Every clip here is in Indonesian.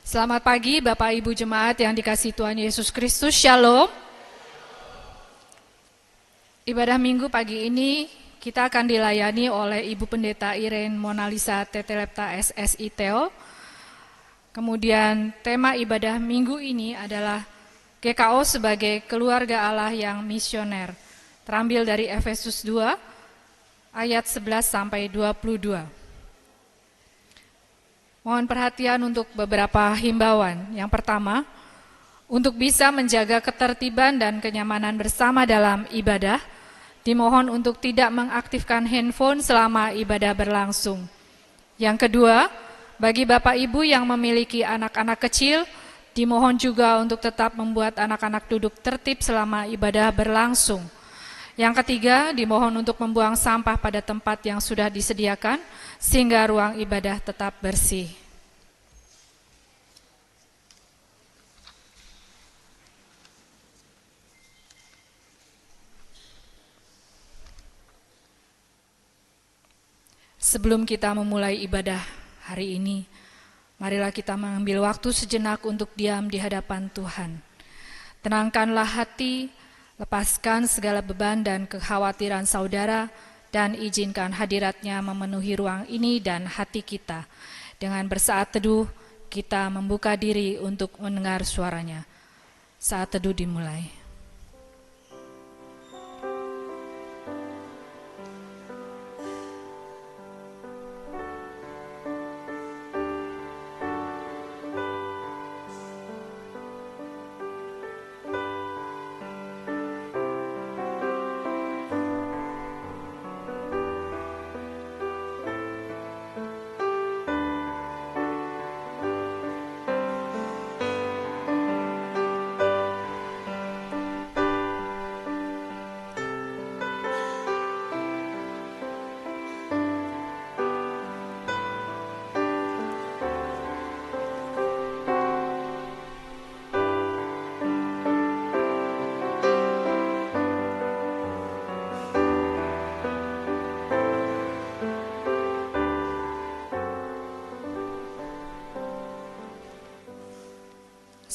Selamat pagi Bapak Ibu Jemaat yang dikasihi Tuhan Yesus Kristus, Shalom. Ibadah Minggu pagi ini kita akan dilayani oleh Ibu Pendeta Irene Monalisa Tetelepta SSI Theo. Kemudian tema ibadah Minggu ini adalah GKO sebagai keluarga Allah yang misioner. Terambil dari Efesus 2 ayat 11 sampai 22. Mohon perhatian untuk beberapa himbauan. Yang pertama, untuk bisa menjaga ketertiban dan kenyamanan bersama dalam ibadah, dimohon untuk tidak mengaktifkan handphone selama ibadah berlangsung. Yang kedua, bagi Bapak Ibu yang memiliki anak-anak kecil, dimohon juga untuk tetap membuat anak-anak duduk tertib selama ibadah berlangsung. Yang ketiga, dimohon untuk membuang sampah pada tempat yang sudah disediakan, sehingga ruang ibadah tetap bersih. Sebelum kita memulai ibadah hari ini, marilah kita mengambil waktu sejenak untuk diam di hadapan Tuhan. Tenangkanlah hati, lepaskan segala beban dan kekhawatiran saudara, dan izinkan hadiratnya memenuhi ruang ini dan hati kita. Dengan bersaat teduh, kita membuka diri untuk mendengar suaranya. Saat teduh dimulai.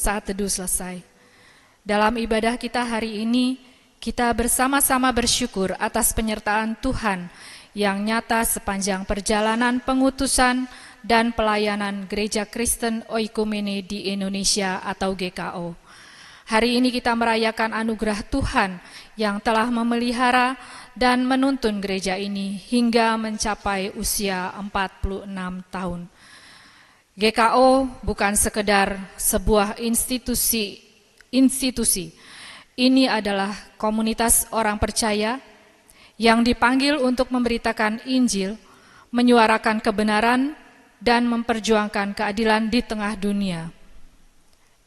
Saat teduh selesai. Dalam ibadah kita hari ini, kita bersama-sama bersyukur atas penyertaan Tuhan yang nyata sepanjang perjalanan pengutusan dan pelayanan Gereja Kristen Oikumene di Indonesia atau GKO. Hari ini kita merayakan anugerah Tuhan yang telah memelihara dan menuntun gereja ini hingga mencapai usia 46 tahun. GKO bukan sekedar sebuah institusi. Ini adalah komunitas orang percaya yang dipanggil untuk memberitakan Injil, menyuarakan kebenaran, dan memperjuangkan keadilan di tengah dunia.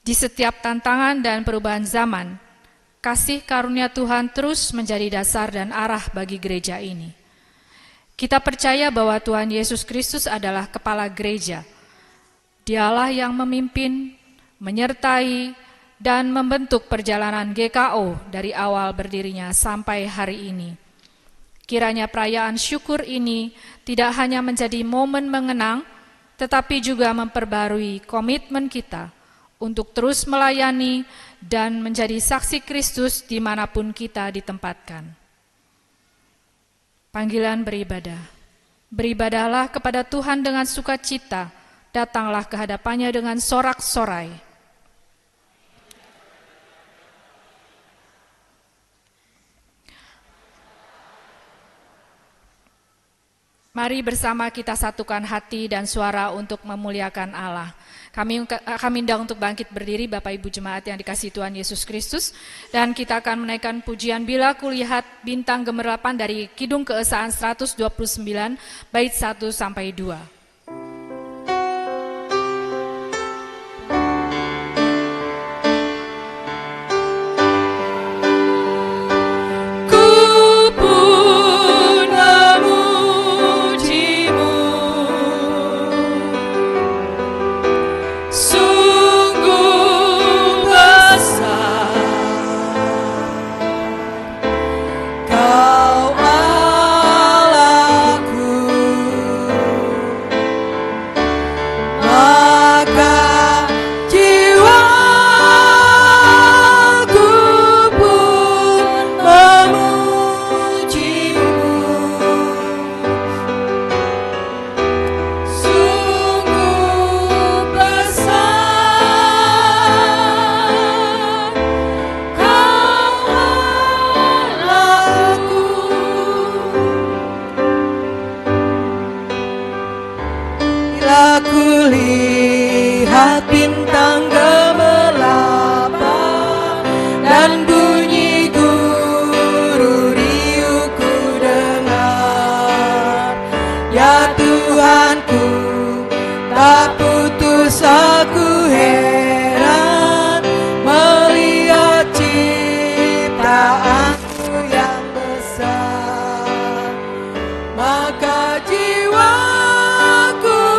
Di setiap tantangan dan perubahan zaman, kasih karunia Tuhan terus menjadi dasar dan arah bagi gereja ini. Kita percaya bahwa Tuhan Yesus Kristus adalah kepala gereja. Dialah yang memimpin, menyertai, dan membentuk perjalanan GKO dari awal berdirinya sampai hari ini. Kiranya perayaan syukur ini tidak hanya menjadi momen mengenang, tetapi juga memperbarui komitmen kita untuk terus melayani dan menjadi saksi Kristus dimanapun kita ditempatkan. Panggilan beribadah. Beribadahlah kepada Tuhan dengan sukacita, datanglah ke hadapannya dengan sorak-sorai. Mari bersama kita satukan hati dan suara untuk memuliakan Allah. Kami undang untuk bangkit berdiri Bapak Ibu Jemaat yang dikasihi Tuhan Yesus Kristus. Dan kita akan menaikkan pujian Bila Kulihat Bintang Gemerlapan dari Kidung Keesaan 129 bait 1 sampai 2. Kau Allahku Telah kulihat bintang gemerlap dan bunyi guru riuh ku dengar. Ya Tuhanku, tak putus aku heran melihat ciptaanmu yang besar. Maka jiwaku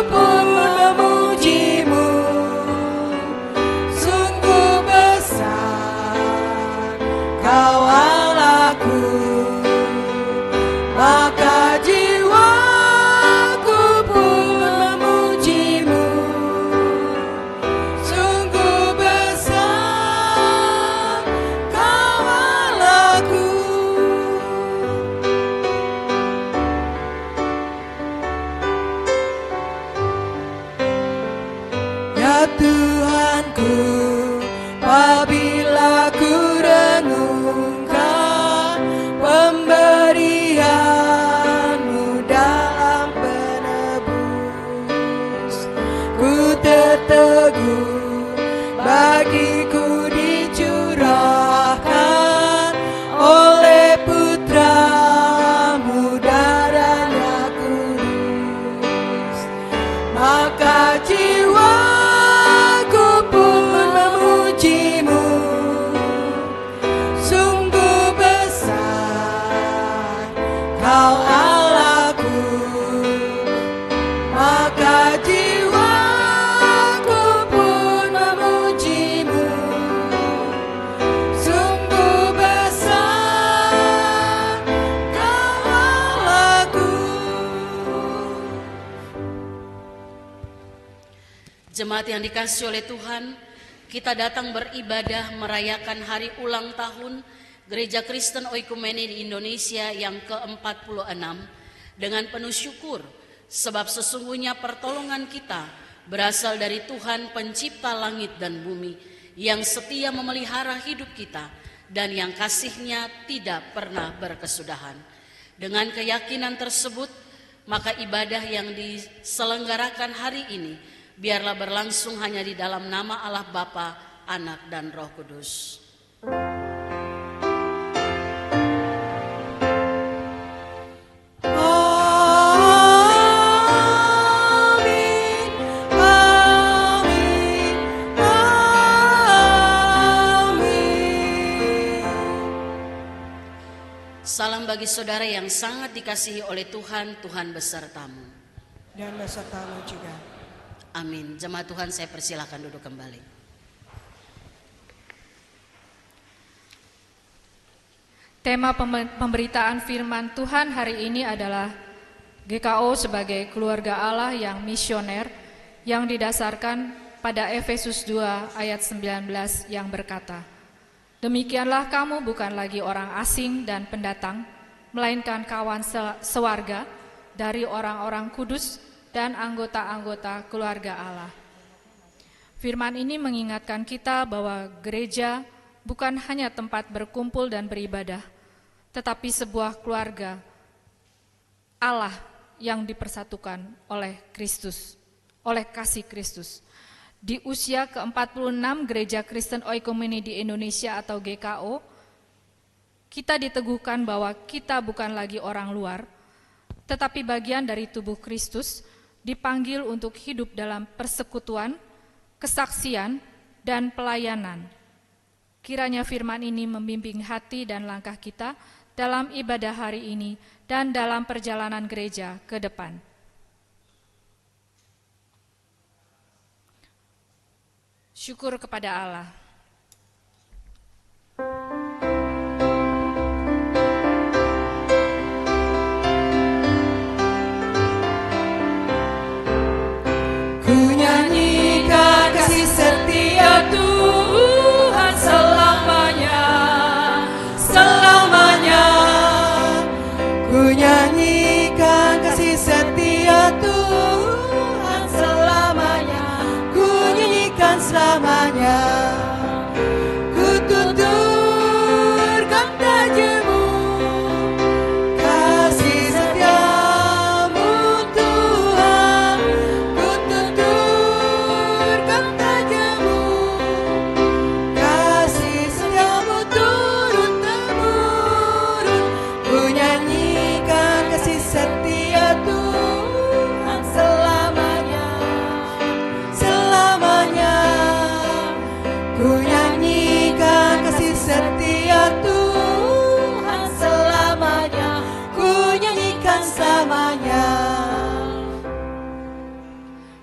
pun memujimu, sungguh besar Kau Allahku. Maka jiwaku pun memujimu, sungguh besar Kau Allahku. Ya Tuhanku, apabila ku renungkan pemberian-Mu dalam penebus, ku tertegun bagiku dicurahkan oleh Putra-Mu darahnya kudus. Maka jiwaku pun memujimu, sungguh besar Kau Allahku. Maka jiwaku pun memujimu, sungguh besar Kau Allahku. Jemaat yang dikasihi oleh Tuhan, kita datang beribadah merayakan hari ulang tahun Gereja Kristen Oikumene di Indonesia yang ke-46 dengan penuh syukur, sebab sesungguhnya pertolongan kita berasal dari Tuhan pencipta langit dan bumi yang setia memelihara hidup kita dan yang kasih-Nya tidak pernah berkesudahan. Dengan keyakinan tersebut, maka ibadah yang diselenggarakan hari ini biarlah berlangsung hanya di dalam nama Allah Bapa, Anak, dan Roh Kudus. Amin, amin, amin. Salam bagi saudara yang sangat dikasihi oleh Tuhan, Tuhan besertamu. Dan besertamu juga. Amin. Jemaat Tuhan, saya persilahkan duduk kembali. Tema pemberitaan firman Tuhan hari ini adalah GKO sebagai keluarga Allah yang misioner, yang didasarkan pada Efesus 2 ayat 19 yang berkata, "Demikianlah kamu bukan lagi orang asing dan pendatang, melainkan kawan sewarga dari orang-orang kudus dan anggota-anggota keluarga Allah." Firman ini mengingatkan kita bahwa gereja bukan hanya tempat berkumpul dan beribadah, tetapi sebuah keluarga Allah yang dipersatukan oleh Kristus, oleh kasih Kristus. Di usia ke-46 Gereja Kristen Oikumene di Indonesia atau GKO, kita diteguhkan bahwa kita bukan lagi orang luar, tetapi bagian dari tubuh Kristus, dipanggil untuk hidup dalam persekutuan, kesaksian, dan pelayanan. Kiranya firman ini membimbing hati dan langkah kita dalam ibadah hari ini dan dalam perjalanan gereja ke depan. Syukur kepada Allah. Ku nyanyikan kasih setia Tuhan selamanya, selamanya. Ku nyanyikan kasih setia Tuhan selamanya, ku nyanyikan selamanya. Ku tuturkan tajimu, kasih setiamu Tuhan. Ku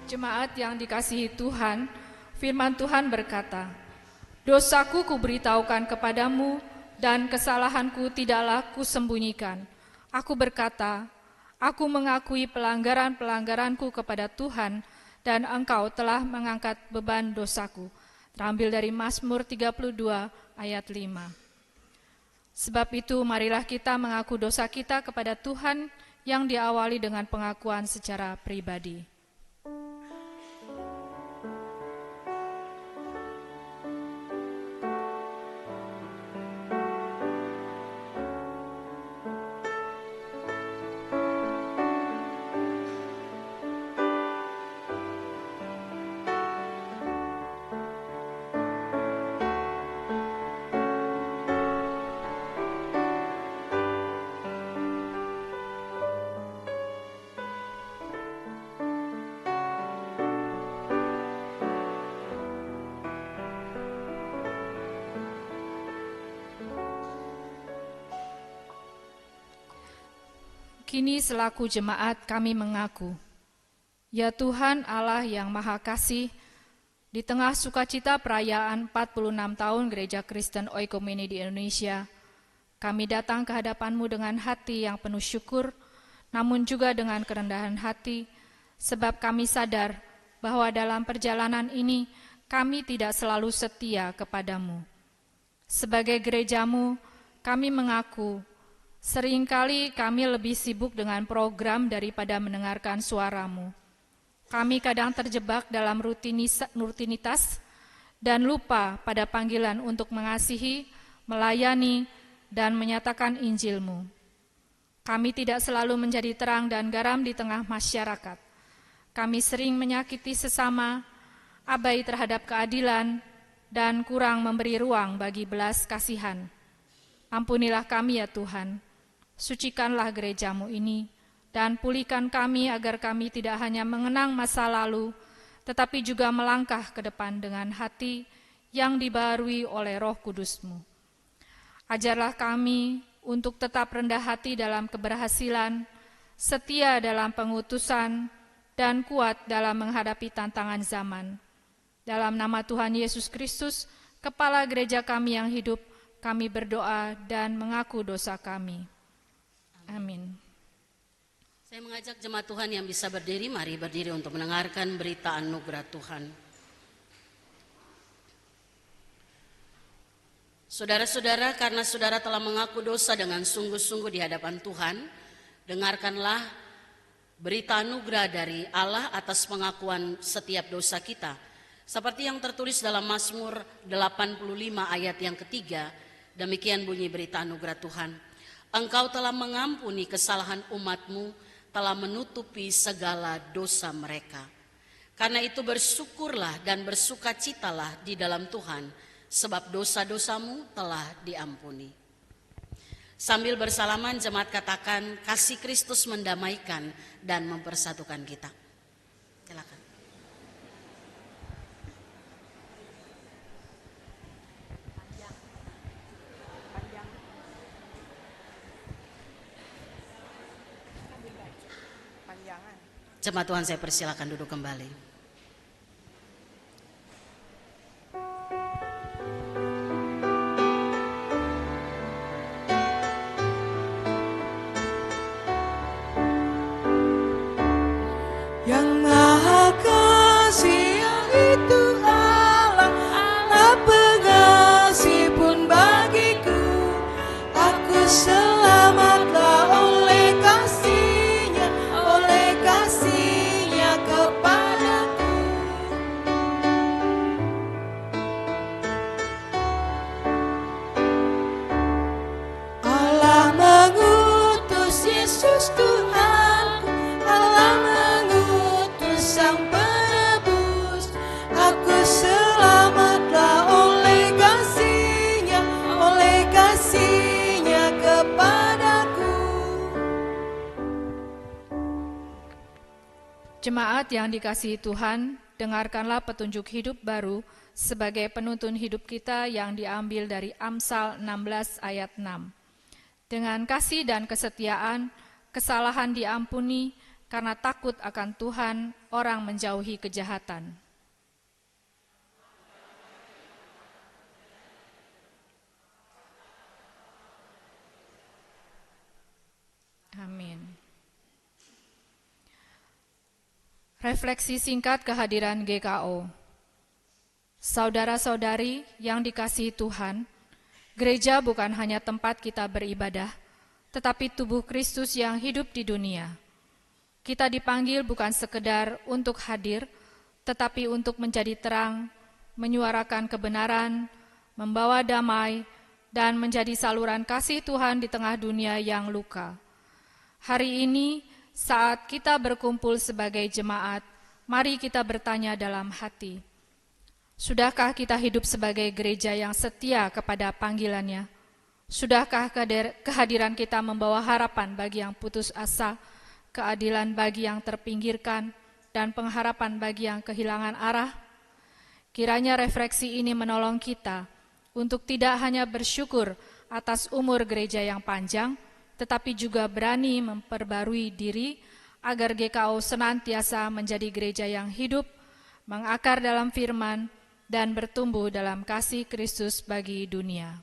Jemaat yang dikasihi Tuhan, firman Tuhan berkata, "Dosaku kuberitahukan kepadamu, dan kesalahanku tidaklah kusembunyikan. Aku berkata, aku mengakui pelanggaran-pelanggaranku kepada Tuhan, dan engkau telah mengangkat beban dosaku." Terambil dari Mazmur 32 ayat 5. Sebab itu marilah kita mengaku dosa kita kepada Tuhan yang diawali dengan pengakuan secara pribadi. Kini selaku jemaat kami mengaku, ya Tuhan Allah yang Maha Kasih, di tengah sukacita perayaan 46 tahun Gereja Kristen Oikumene di Indonesia, kami datang ke hadapan-Mu dengan hati yang penuh syukur, namun juga dengan kerendahan hati, sebab kami sadar bahwa dalam perjalanan ini kami tidak selalu setia kepada-Mu. Sebagai gereja-Mu, kami mengaku, seringkali kami lebih sibuk dengan program daripada mendengarkan suara-Mu. Kami kadang terjebak dalam rutinitas dan lupa pada panggilan untuk mengasihi, melayani, dan menyatakan Injil-Mu. Kami tidak selalu menjadi terang dan garam di tengah masyarakat. Kami sering menyakiti sesama, abai terhadap keadilan, dan kurang memberi ruang bagi belas kasihan. Ampunilah kami ya Tuhan. Sucikanlah gereja-Mu ini, dan pulihkan kami agar kami tidak hanya mengenang masa lalu, tetapi juga melangkah ke depan dengan hati yang dibaharui oleh Roh Kudus-Mu. Ajarlah kami untuk tetap rendah hati dalam keberhasilan, setia dalam pengutusan, dan kuat dalam menghadapi tantangan zaman. Dalam nama Tuhan Yesus Kristus, Kepala Gereja kami yang hidup, kami berdoa dan mengaku dosa kami. Amin. Saya mengajak jemaat Tuhan yang bisa berdiri, mari berdiri untuk mendengarkan berita anugerah Tuhan. Saudara-saudara, karena saudara telah mengaku dosa dengan sungguh-sungguh di hadapan Tuhan, dengarkanlah berita anugerah dari Allah atas pengakuan setiap dosa kita. Seperti yang tertulis dalam Mazmur 85 ayat yang ketiga, demikian bunyi berita anugerah Tuhan. Engkau telah mengampuni kesalahan umat-Mu, telah menutupi segala dosa mereka. Karena itu bersyukurlah dan bersukacitalah di dalam Tuhan, sebab dosa-dosamu telah diampuni. Sambil bersalaman, jemaat katakan, kasih Kristus mendamaikan dan mempersatukan kita. Silakan. Jemaat Tuhan, saya persilakan duduk kembali. Yang Maha Kasih yang itu Allah, Allah pengasih pun bagiku. Aku selamatlah oleh kasih-Nya, oleh kasih-Nya kepadaku. Allah mengutus Yesus Tuhanku, Allah mengutus Sang Penebus. Aku selamatlah oleh kasih-Nya, oleh kasih-Nya kepadaku. Jemaat yang dikasihi Tuhan, dengarkanlah petunjuk hidup baru sebagai penuntun hidup kita yang diambil dari Amsal 16 ayat 6. Dengan kasih dan kesetiaan, kesalahan diampuni, karena takut akan Tuhan orang menjauhi kejahatan. Amin. Refleksi singkat kehadiran GKO. Saudara-saudari yang dikasihi Tuhan, gereja bukan hanya tempat kita beribadah, tetapi tubuh Kristus yang hidup di dunia. Kita dipanggil bukan sekedar untuk hadir, tetapi untuk menjadi terang, menyuarakan kebenaran, membawa damai, dan menjadi saluran kasih Tuhan di tengah dunia yang luka. Hari ini, saat kita berkumpul sebagai jemaat, mari kita bertanya dalam hati, sudahkah kita hidup sebagai gereja yang setia kepada panggilannya? Sudahkah kehadiran kita membawa harapan bagi yang putus asa, keadilan bagi yang terpinggirkan, dan pengharapan bagi yang kehilangan arah? Kiranya refleksi ini menolong kita untuk tidak hanya bersyukur atas umur gereja yang panjang, tetapi juga berani memperbarui diri agar GKO senantiasa menjadi gereja yang hidup, mengakar dalam firman, dan bertumbuh dalam kasih Kristus bagi dunia.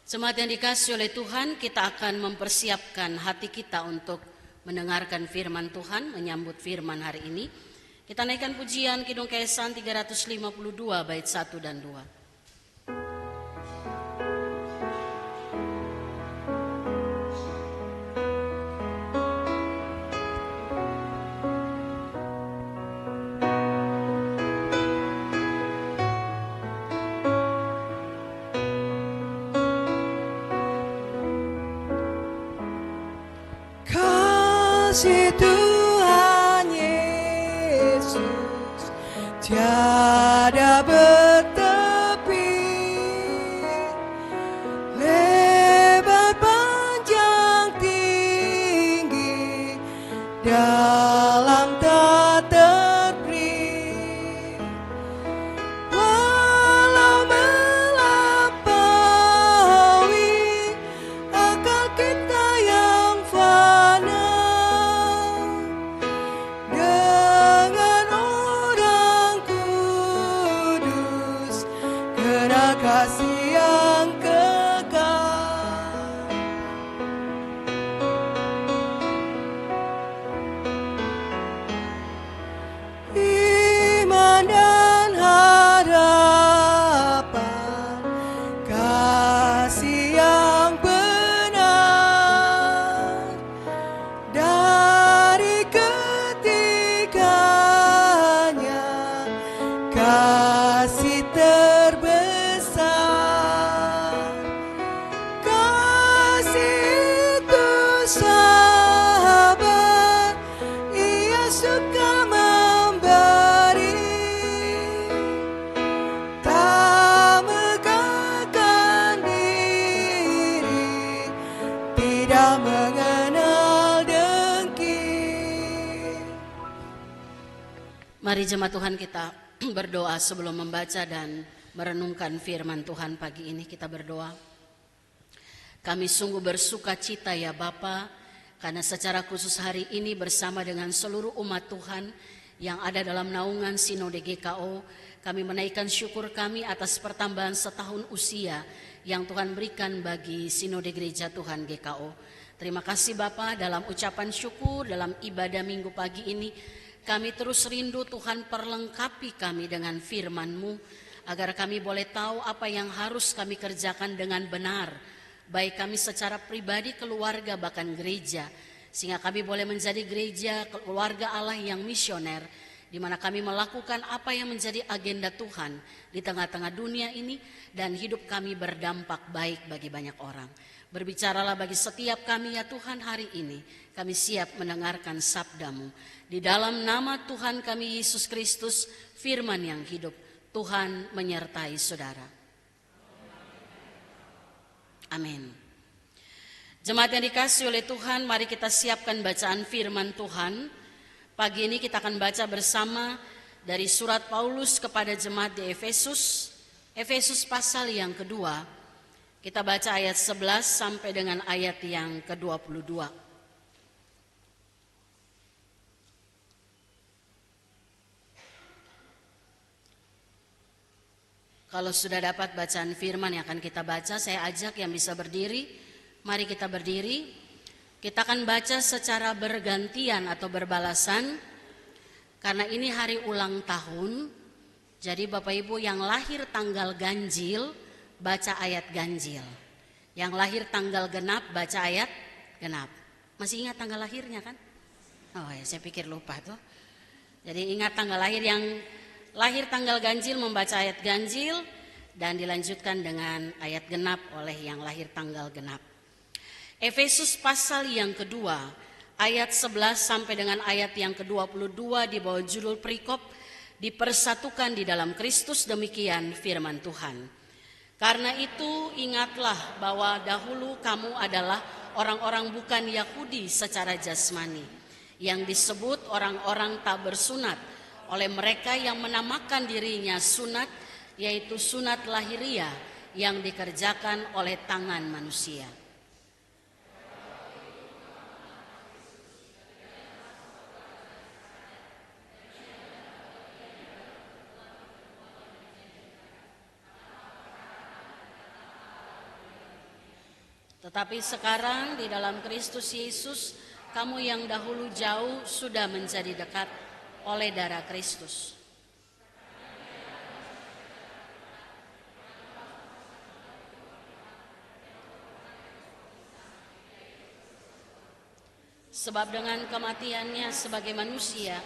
Jemaat yang dikasihi oleh Tuhan, kita akan mempersiapkan hati kita untuk mendengarkan firman Tuhan, menyambut firman hari ini. Kita naikkan pujian Kidung Kaesan 352 bait 1 dan 2. Kasih Tuhan Yesus tiada bertepi, lebar panjang tinggi, dalam tak terberi. Walau melampaui akal kita yang fana, dengan orang kudus kena kasih yang kekal. Iman dan harapan, kasih yang benar, dari ketiganya kasih terbesar. Kasih itu sabar, ia suka memberi, tak megahkan diri, tidak mengenal dengki. Mari jemaat Tuhan kita berdoa sebelum membaca dan merenungkan firman Tuhan pagi ini. Kita berdoa. Kami sungguh bersuka cita ya Bapa, karena secara khusus hari ini bersama dengan seluruh umat Tuhan yang ada dalam naungan Sinode GKO, kami menaikkan syukur kami atas pertambahan setahun usia yang Tuhan berikan bagi Sinode Gereja Tuhan GKO. Terima kasih Bapa, dalam ucapan syukur, dalam ibadah minggu pagi ini, kami terus rindu Tuhan perlengkapi kami dengan firman-Mu, agar kami boleh tahu apa yang harus kami kerjakan dengan benar, baik kami secara pribadi, keluarga, bahkan gereja, sehingga kami boleh menjadi gereja keluarga Allah yang misioner, di mana kami melakukan apa yang menjadi agenda Tuhan di tengah-tengah dunia ini, dan hidup kami berdampak baik bagi banyak orang. Berbicaralah bagi setiap kami ya Tuhan hari ini, kami siap mendengarkan sabda-Mu. Di dalam nama Tuhan kami Yesus Kristus, firman yang hidup, Tuhan menyertai saudara. Amin. Jemaat yang dikasihi oleh Tuhan, mari kita siapkan bacaan firman Tuhan. Pagi ini kita akan baca bersama dari surat Paulus kepada jemaat di Efesus, Efesus pasal yang kedua, kita baca ayat 11 sampai dengan ayat yang ke-22. Kalau sudah dapat bacaan firman yang akan kita baca, saya ajak yang bisa berdiri, mari kita berdiri. Kita akan baca secara bergantian atau berbalasan, karena ini hari ulang tahun. Jadi Bapak Ibu yang lahir tanggal ganjil, baca ayat ganjil. Yang lahir tanggal genap, baca ayat genap. Masih ingat tanggal lahirnya kan? Oh ya, saya pikir lupa tuh. Jadi ingat tanggal lahir, yang lahir tanggal ganjil membaca ayat ganjil, dan dilanjutkan dengan ayat genap oleh yang lahir tanggal genap. Efesus pasal yang kedua, ayat 11 sampai dengan ayat yang ke-22 di bawah judul perikop, dipersatukan di dalam Kristus, demikian firman Tuhan. Karena itu ingatlah bahwa dahulu kamu adalah orang-orang bukan Yahudi secara jasmani, yang disebut orang-orang tak bersunat oleh mereka yang menamakan dirinya sunat, yaitu sunat lahiriah yang dikerjakan oleh tangan manusia. Tetapi sekarang di dalam Kristus Yesus, kamu yang dahulu jauh sudah menjadi dekat oleh darah Kristus. Sebab dengan kematiannya sebagai manusia,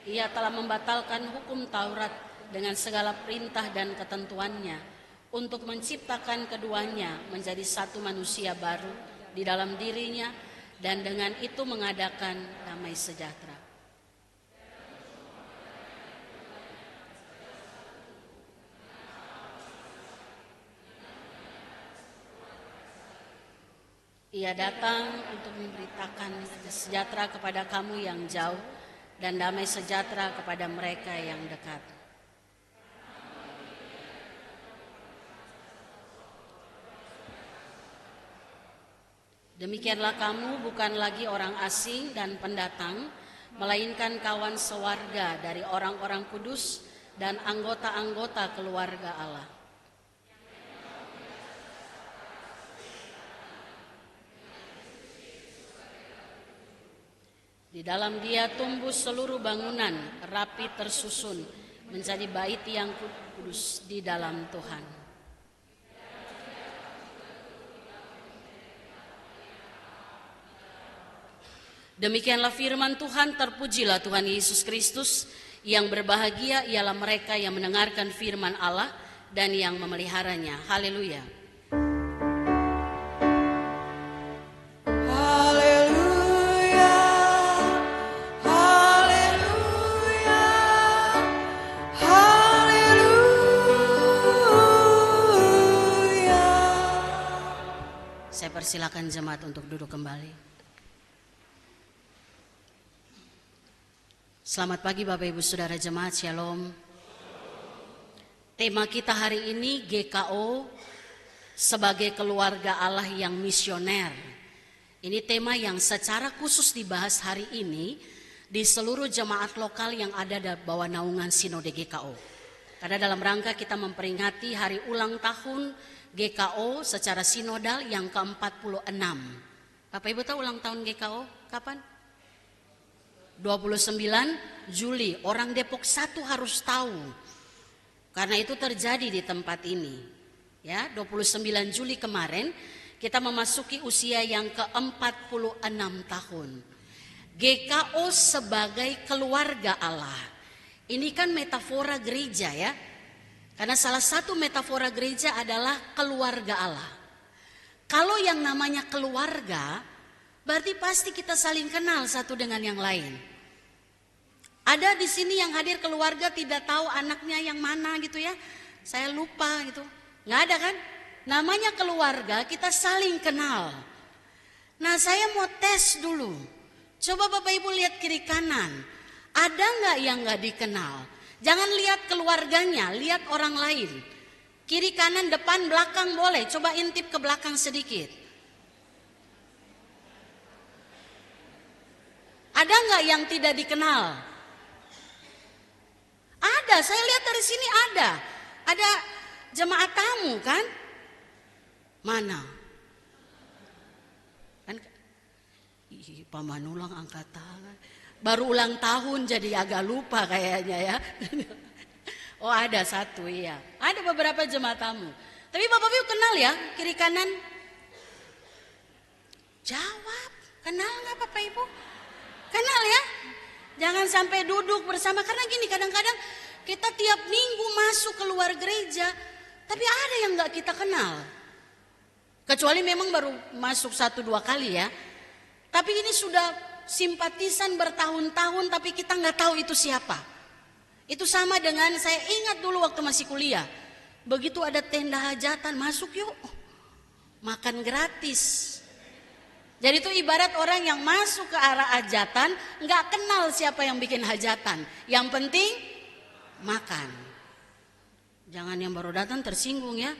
ia telah membatalkan hukum Taurat dengan segala perintah dan ketentuannya, untuk menciptakan keduanya menjadi satu manusia baru di dalam dirinya, dan dengan itu mengadakan damai sejahtera. Ia datang untuk memberitakan sejahtera kepada kamu yang jauh dan damai sejahtera kepada mereka yang dekat. Demikianlah kamu bukan lagi orang asing dan pendatang, melainkan kawan sewarga dari orang-orang kudus dan anggota-anggota keluarga Allah. Di dalam Dia tumbuh seluruh bangunan rapi tersusun menjadi bait yang kudus di dalam Tuhan. Demikianlah firman Tuhan. Terpujilah Tuhan Yesus Kristus. Yang berbahagia ialah mereka yang mendengarkan firman Allah dan yang memeliharanya. Haleluya. Silakan jemaat untuk duduk kembali. Selamat pagi Bapak Ibu Saudara jemaat, Shalom. Tema kita hari ini GKO sebagai keluarga Allah yang misioner. Ini tema yang secara khusus dibahas hari ini di seluruh jemaat lokal yang ada di bawah naungan Sinode GKO. Karena dalam rangka kita memperingati hari ulang tahun GKO secara sinodal yang ke-46. Bapak Ibu tahu ulang tahun GKO kapan? 29 Juli. Orang Depok 1 harus tahu. Karena itu terjadi di tempat ini. Ya, 29 Juli kemarin kita memasuki usia yang ke-46 tahun. GKO sebagai keluarga Allah. Ini kan metafora gereja ya. Karena salah satu metafora gereja adalah keluarga Allah. Kalau yang namanya keluarga, berarti pasti kita saling kenal satu dengan yang lain. Ada di sini yang hadir keluarga tidak tahu anaknya yang mana gitu ya. Saya lupa gitu. Nggak ada kan? Namanya keluarga, kita saling kenal. Nah, saya mau tes dulu. Coba Bapak Ibu lihat kiri kanan. Ada nggak yang nggak dikenal? Jangan lihat keluarganya, lihat orang lain. Kiri, kanan, depan, belakang boleh. Coba intip ke belakang sedikit. Ada nggak yang tidak dikenal? Ada, saya lihat dari sini ada. Ada jemaat tamu kan? Mana? Kan Pak Manulang angkat tangan. Baru ulang tahun jadi agak lupa kayaknya ya. Oh ada satu, iya. Ada beberapa jemaat tamu. Tapi Bapak Ibu kenal ya kiri kanan? Jawab, kenal nggak Bapak Ibu? Kenal ya? Jangan sampai duduk bersama. Karena gini, kadang-kadang kita tiap minggu masuk keluar gereja, tapi ada yang nggak kita kenal. Kecuali memang baru masuk 1-2 kali ya. Tapi ini sudah simpatisan bertahun-tahun, tapi kita nggak tahu itu siapa. Itu sama dengan saya ingat dulu waktu masih kuliah. Begitu ada tenda hajatan, masuk yuk. Makan gratis. Jadi itu ibarat orang yang masuk ke arah hajatan, nggak kenal siapa yang bikin hajatan. Yang penting makan. Jangan yang baru datang tersinggung ya.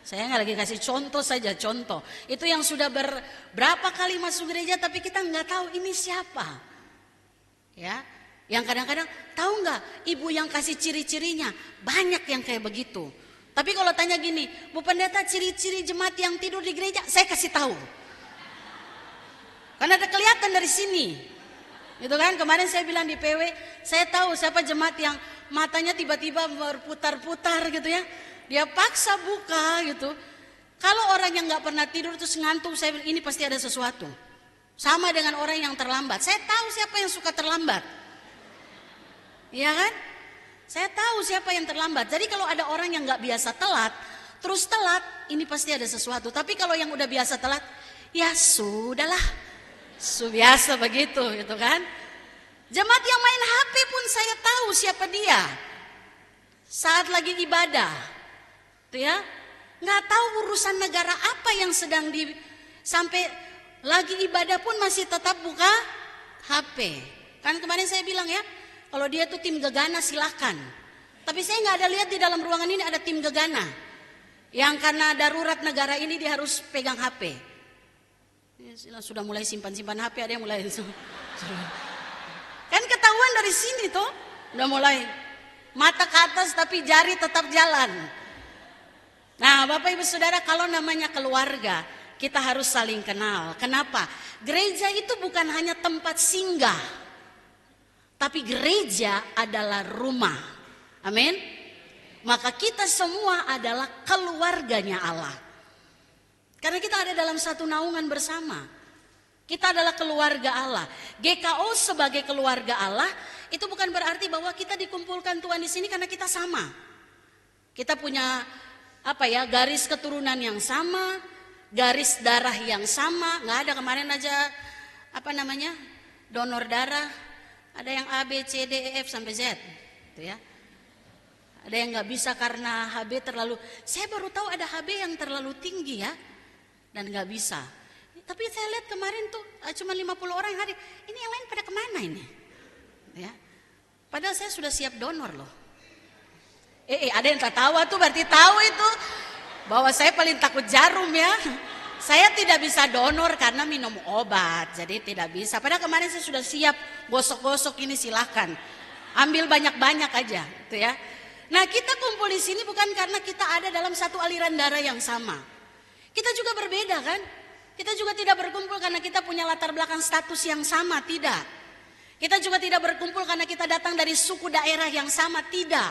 Saya nggak lagi kasih contoh saja, contoh. Itu yang sudah berapa kali masuk gereja tapi kita nggak tahu ini siapa. Ya. Yang kadang-kadang tahu nggak ibu yang kasih ciri-cirinya, banyak yang kayak begitu. Tapi kalau tanya gini, Bu Pendeta ciri-ciri jemaat yang tidur di gereja, saya kasih tahu. Karena ada kelihatan dari sini. Itu kan kemarin saya bilang di PW, saya tahu siapa jemaat yang matanya tiba-tiba berputar-putar gitu ya. Dia paksa buka gitu. Kalau orang yang nggak pernah tidur terus ngantuk, saya bilang ini pasti ada sesuatu. Sama dengan orang yang terlambat. Saya tahu siapa yang suka terlambat. Iya kan? Saya tahu siapa yang terlambat. Jadi kalau ada orang yang nggak biasa telat, terus telat, ini pasti ada sesuatu. Tapi kalau yang udah biasa telat, ya sudahlah, biasa begitu, gitu kan? Jemaat yang main HP pun saya tahu siapa dia. Saat lagi ibadah, tuh ya, nggak tahu urusan negara apa yang sedang sampai lagi ibadah pun masih tetap buka HP. Kan kemarin saya bilang ya. Kalau dia tuh tim gegana silahkan. Tapi saya nggak ada lihat di dalam ruangan ini ada tim gegana. Yang karena darurat negara ini dia harus pegang HP. Ya, sudah mulai simpan-simpan HP, ada yang mulai. Kan ketahuan dari sini tuh. Udah mulai mata ke atas tapi jari tetap jalan. Nah Bapak Ibu Saudara, kalau namanya keluarga, kita harus saling kenal. Kenapa? Gereja itu bukan hanya tempat singgah. Tapi gereja adalah rumah. Amin. Maka kita semua adalah keluarganya Allah. Karena kita ada dalam satu naungan bersama. Kita adalah keluarga Allah. GKO sebagai keluarga Allah itu bukan berarti bahwa kita dikumpulkan Tuhan di sini karena kita sama. Kita punya garis keturunan yang sama, garis darah yang sama. Nggak ada kemarin aja donor darah. Ada yang A, B, C, D, E, F sampai Z, gitu ya. Ada yang nggak bisa karena HB terlalu. Saya baru tahu ada HB yang terlalu tinggi ya, dan nggak bisa. Tapi saya lihat kemarin tuh cuma 50 orang yang hadir. Ini yang lain pada kemana ini? Ya. Padahal saya sudah siap donor loh. Ada yang tertawa tuh berarti tahu itu bahwa saya paling takut jarum ya. Saya tidak bisa donor karena minum obat, jadi tidak bisa. Padahal kemarin saya sudah siap gosok-gosok ini silahkan. Ambil banyak-banyak aja, gitu ya. Nah kita kumpul di sini bukan karena kita ada dalam satu aliran darah yang sama. Kita juga berbeda kan? Kita juga tidak berkumpul karena kita punya latar belakang status yang sama, tidak. Kita juga tidak berkumpul karena kita datang dari suku daerah yang sama, tidak.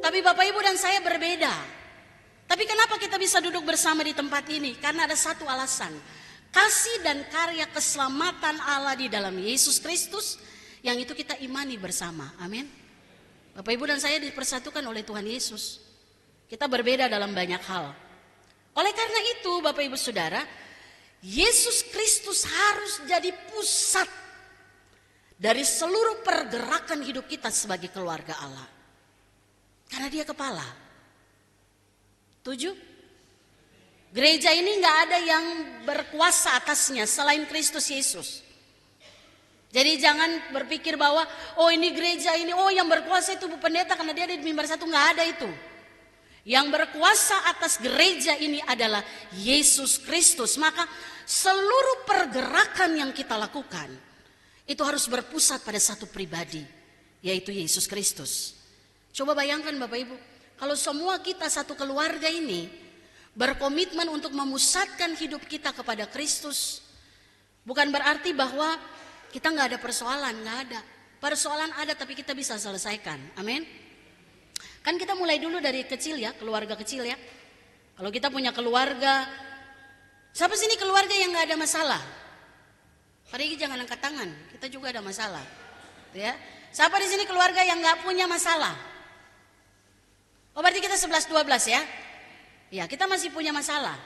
Tapi Bapak Ibu dan saya berbeda. Tapi kenapa kita bisa duduk bersama di tempat ini? Karena ada satu alasan. Kasih dan karya keselamatan Allah di dalam Yesus Kristus yang itu kita imani bersama. Amin. Bapak Ibu dan saya dipersatukan oleh Tuhan Yesus. Kita berbeda dalam banyak hal. Oleh karena itu Bapak Ibu Saudara, Yesus Kristus harus jadi pusat dari seluruh pergerakan hidup kita sebagai keluarga Allah. Karena dia kepala. 7. Gereja ini nggak ada yang berkuasa atasnya selain Kristus Yesus. Jadi jangan berpikir bahwa ini gereja ini yang berkuasa itu Bu Pendeta karena dia ada di mimbar satu, nggak ada itu. Yang berkuasa atas gereja ini adalah Yesus Kristus. Maka seluruh pergerakan yang kita lakukan itu harus berpusat pada satu pribadi, yaitu Yesus Kristus. Coba bayangkan Bapak Ibu, kalau semua kita satu keluarga ini berkomitmen untuk memusatkan hidup kita kepada Kristus, bukan berarti bahwa kita nggak ada persoalan, nggak ada. Persoalan ada tapi kita bisa selesaikan. Amin. Kan kita mulai dulu dari kecil ya, keluarga kecil ya. Kalau kita punya keluarga, siapa sini keluarga yang nggak ada masalah? Padahal jangan angkat tangan, kita juga ada masalah. Ya. Siapa di sini keluarga yang nggak punya masalah? Oh berarti kita 11-12 ya? Ya kita masih punya masalah.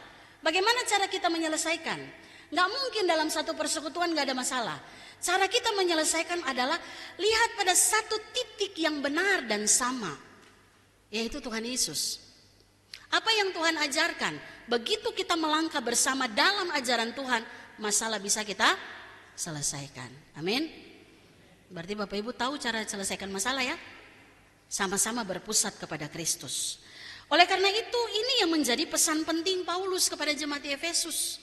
Bagaimana cara kita menyelesaikan? Nggak mungkin dalam satu persekutuan nggak ada masalah. Cara kita menyelesaikan adalah lihat pada satu titik yang benar dan sama, yaitu Tuhan Yesus. Apa yang Tuhan ajarkan? Begitu kita melangkah bersama dalam ajaran Tuhan, masalah bisa kita selesaikan. Amin. Berarti Bapak Ibu tahu cara selesaikan masalah ya? Sama-sama berpusat kepada Kristus. Oleh karena itu ini yang menjadi pesan penting Paulus kepada jemaat di Efesus.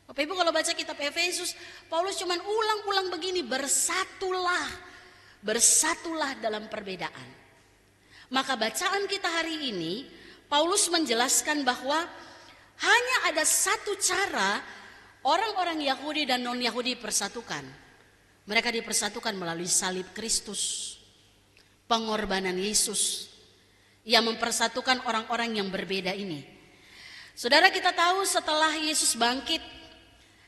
Bapak Ibu kalau baca kitab Efesus, Paulus cuman ulang-ulang begini, bersatulah dalam perbedaan. Maka bacaan kita hari ini, Paulus menjelaskan bahwa hanya ada satu cara orang-orang Yahudi dan non-Yahudi persatukan. Mereka dipersatukan melalui salib Kristus, pengorbanan Yesus yang mempersatukan orang-orang yang berbeda ini. Saudara kita tahu setelah Yesus bangkit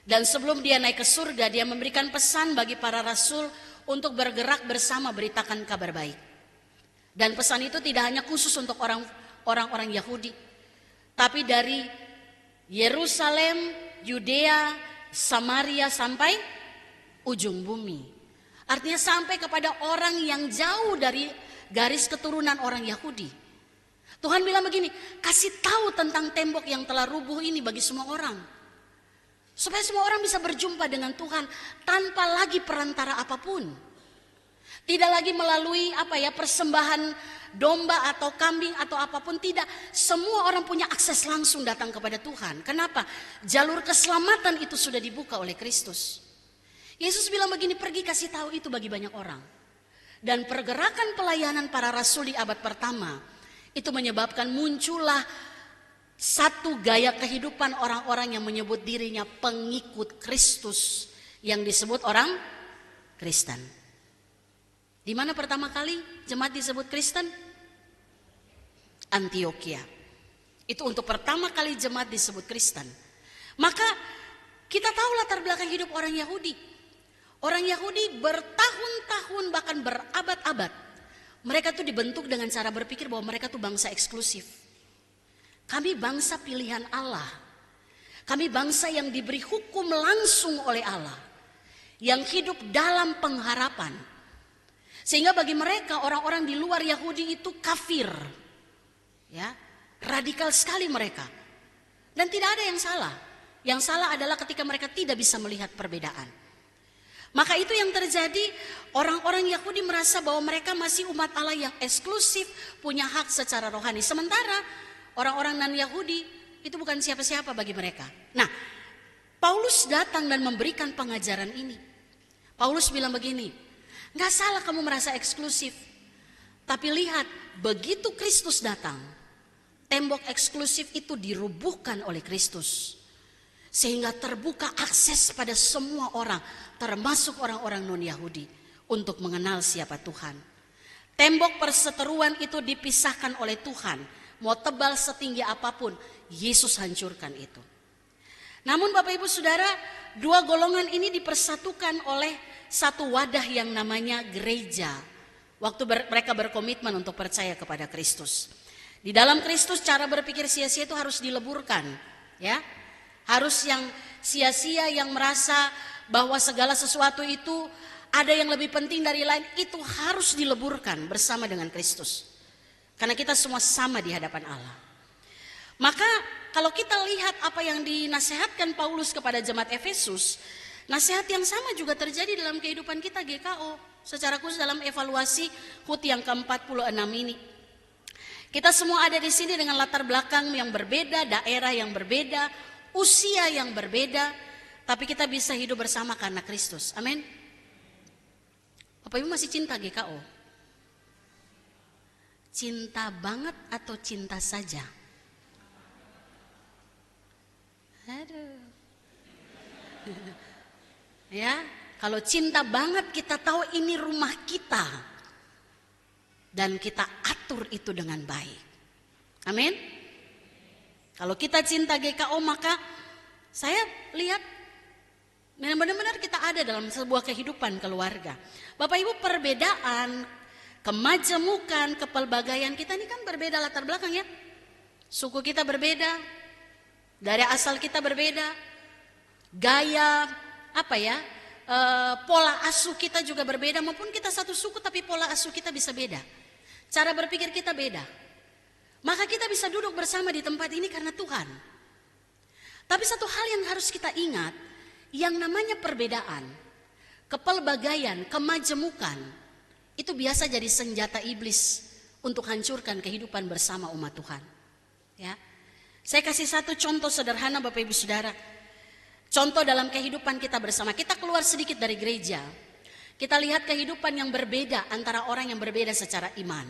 dan sebelum dia naik ke surga, dia memberikan pesan bagi para rasul untuk bergerak bersama beritakan kabar baik. Dan pesan itu tidak hanya khusus untuk orang-orang Yahudi, tapi dari Yerusalem, Yudea, Samaria sampai ujung bumi. Artinya sampai kepada orang yang jauh dari garis keturunan orang Yahudi. Tuhan bilang begini, kasih tahu tentang tembok yang telah rubuh ini bagi semua orang. Supaya semua orang bisa berjumpa dengan Tuhan tanpa lagi perantara apapun. Tidak lagi melalui persembahan domba atau kambing atau apapun, tidak. Semua orang punya akses langsung datang kepada Tuhan. Kenapa? Jalur keselamatan itu sudah dibuka oleh Kristus. Yesus bilang begini, pergi kasih tahu itu bagi banyak orang. Dan pergerakan pelayanan para rasul di abad pertama itu menyebabkan muncullah satu gaya kehidupan orang-orang yang menyebut dirinya pengikut Kristus, yang disebut orang Kristen. Di mana pertama kali jemaat disebut Kristen? Antioquia. Itu untuk pertama kali jemaat disebut Kristen. Maka kita tahu latar belakang hidup orang Yahudi. Orang Yahudi bertahun-tahun bahkan berabad-abad, mereka tuh dibentuk dengan cara berpikir bahwa mereka tuh bangsa eksklusif. Kami bangsa pilihan Allah. Kami bangsa yang diberi hukum langsung oleh Allah, yang hidup dalam pengharapan. Sehingga bagi mereka orang-orang di luar Yahudi itu kafir. Ya, radikal sekali mereka. Dan tidak ada yang salah. Yang salah adalah ketika mereka tidak bisa melihat perbedaan. Maka itu yang terjadi, orang-orang Yahudi merasa bahwa mereka masih umat Allah yang eksklusif, punya hak secara rohani. Sementara orang-orang non-Yahudi itu bukan siapa-siapa bagi mereka. Nah, Paulus datang dan memberikan pengajaran ini. Paulus bilang begini, gak salah kamu merasa eksklusif. Tapi lihat, begitu Kristus datang, tembok eksklusif itu dirubuhkan oleh Kristus. Sehingga terbuka akses pada semua orang, termasuk orang-orang non-Yahudi, untuk mengenal siapa Tuhan. Tembok perseteruan itu dipisahkan oleh Tuhan. Mau tebal setinggi apapun, Yesus hancurkan itu. Namun Bapak Ibu Saudara, dua golongan ini dipersatukan oleh satu wadah yang namanya gereja. Waktu mereka berkomitmen untuk percaya kepada Kristus. Di dalam Kristus cara berpikir sia-sia itu harus dileburkan, ya. Harus yang sia-sia, yang merasa bahwa segala sesuatu itu ada yang lebih penting dari lain, itu harus dileburkan bersama dengan Kristus. Karena kita semua sama di hadapan Allah. Maka kalau kita lihat apa yang dinasihatkan Paulus kepada jemaat Efesus, nasihat yang sama juga terjadi dalam kehidupan kita GKO. Secara khusus dalam evaluasi HUT yang ke-46 ini. Kita semua ada di sini dengan latar belakang yang berbeda, daerah yang berbeda, usia yang berbeda, tapi kita bisa hidup bersama karena Kristus. Amin. Bapak Ibu masih cinta GKO? Cinta banget atau cinta saja? Aduh. Ya, kalau cinta banget kita tahu ini rumah kita dan kita atur itu dengan baik. Amin. Kalau kita cinta GKO maka saya lihat benar-benar kita ada dalam sebuah kehidupan keluarga. Bapak Ibu, perbedaan, kemajemukan, kepelbagaian kita ini kan berbeda latar belakang ya. Suku kita berbeda, dari asal kita berbeda, gaya pola asuh kita juga berbeda, maupun kita satu suku tapi pola asuh kita bisa beda, cara berpikir kita beda. Maka kita bisa duduk bersama di tempat ini karena Tuhan. Tapi satu hal yang harus kita ingat, yang namanya perbedaan, kepelbagaian, kemajemukan, itu biasa jadi senjata iblis untuk hancurkan kehidupan bersama umat Tuhan. Ya, saya kasih satu contoh sederhana Bapak Ibu Saudara. Contoh dalam kehidupan kita bersama. Kita keluar sedikit dari gereja, kita lihat kehidupan yang berbeda antara orang yang berbeda secara iman.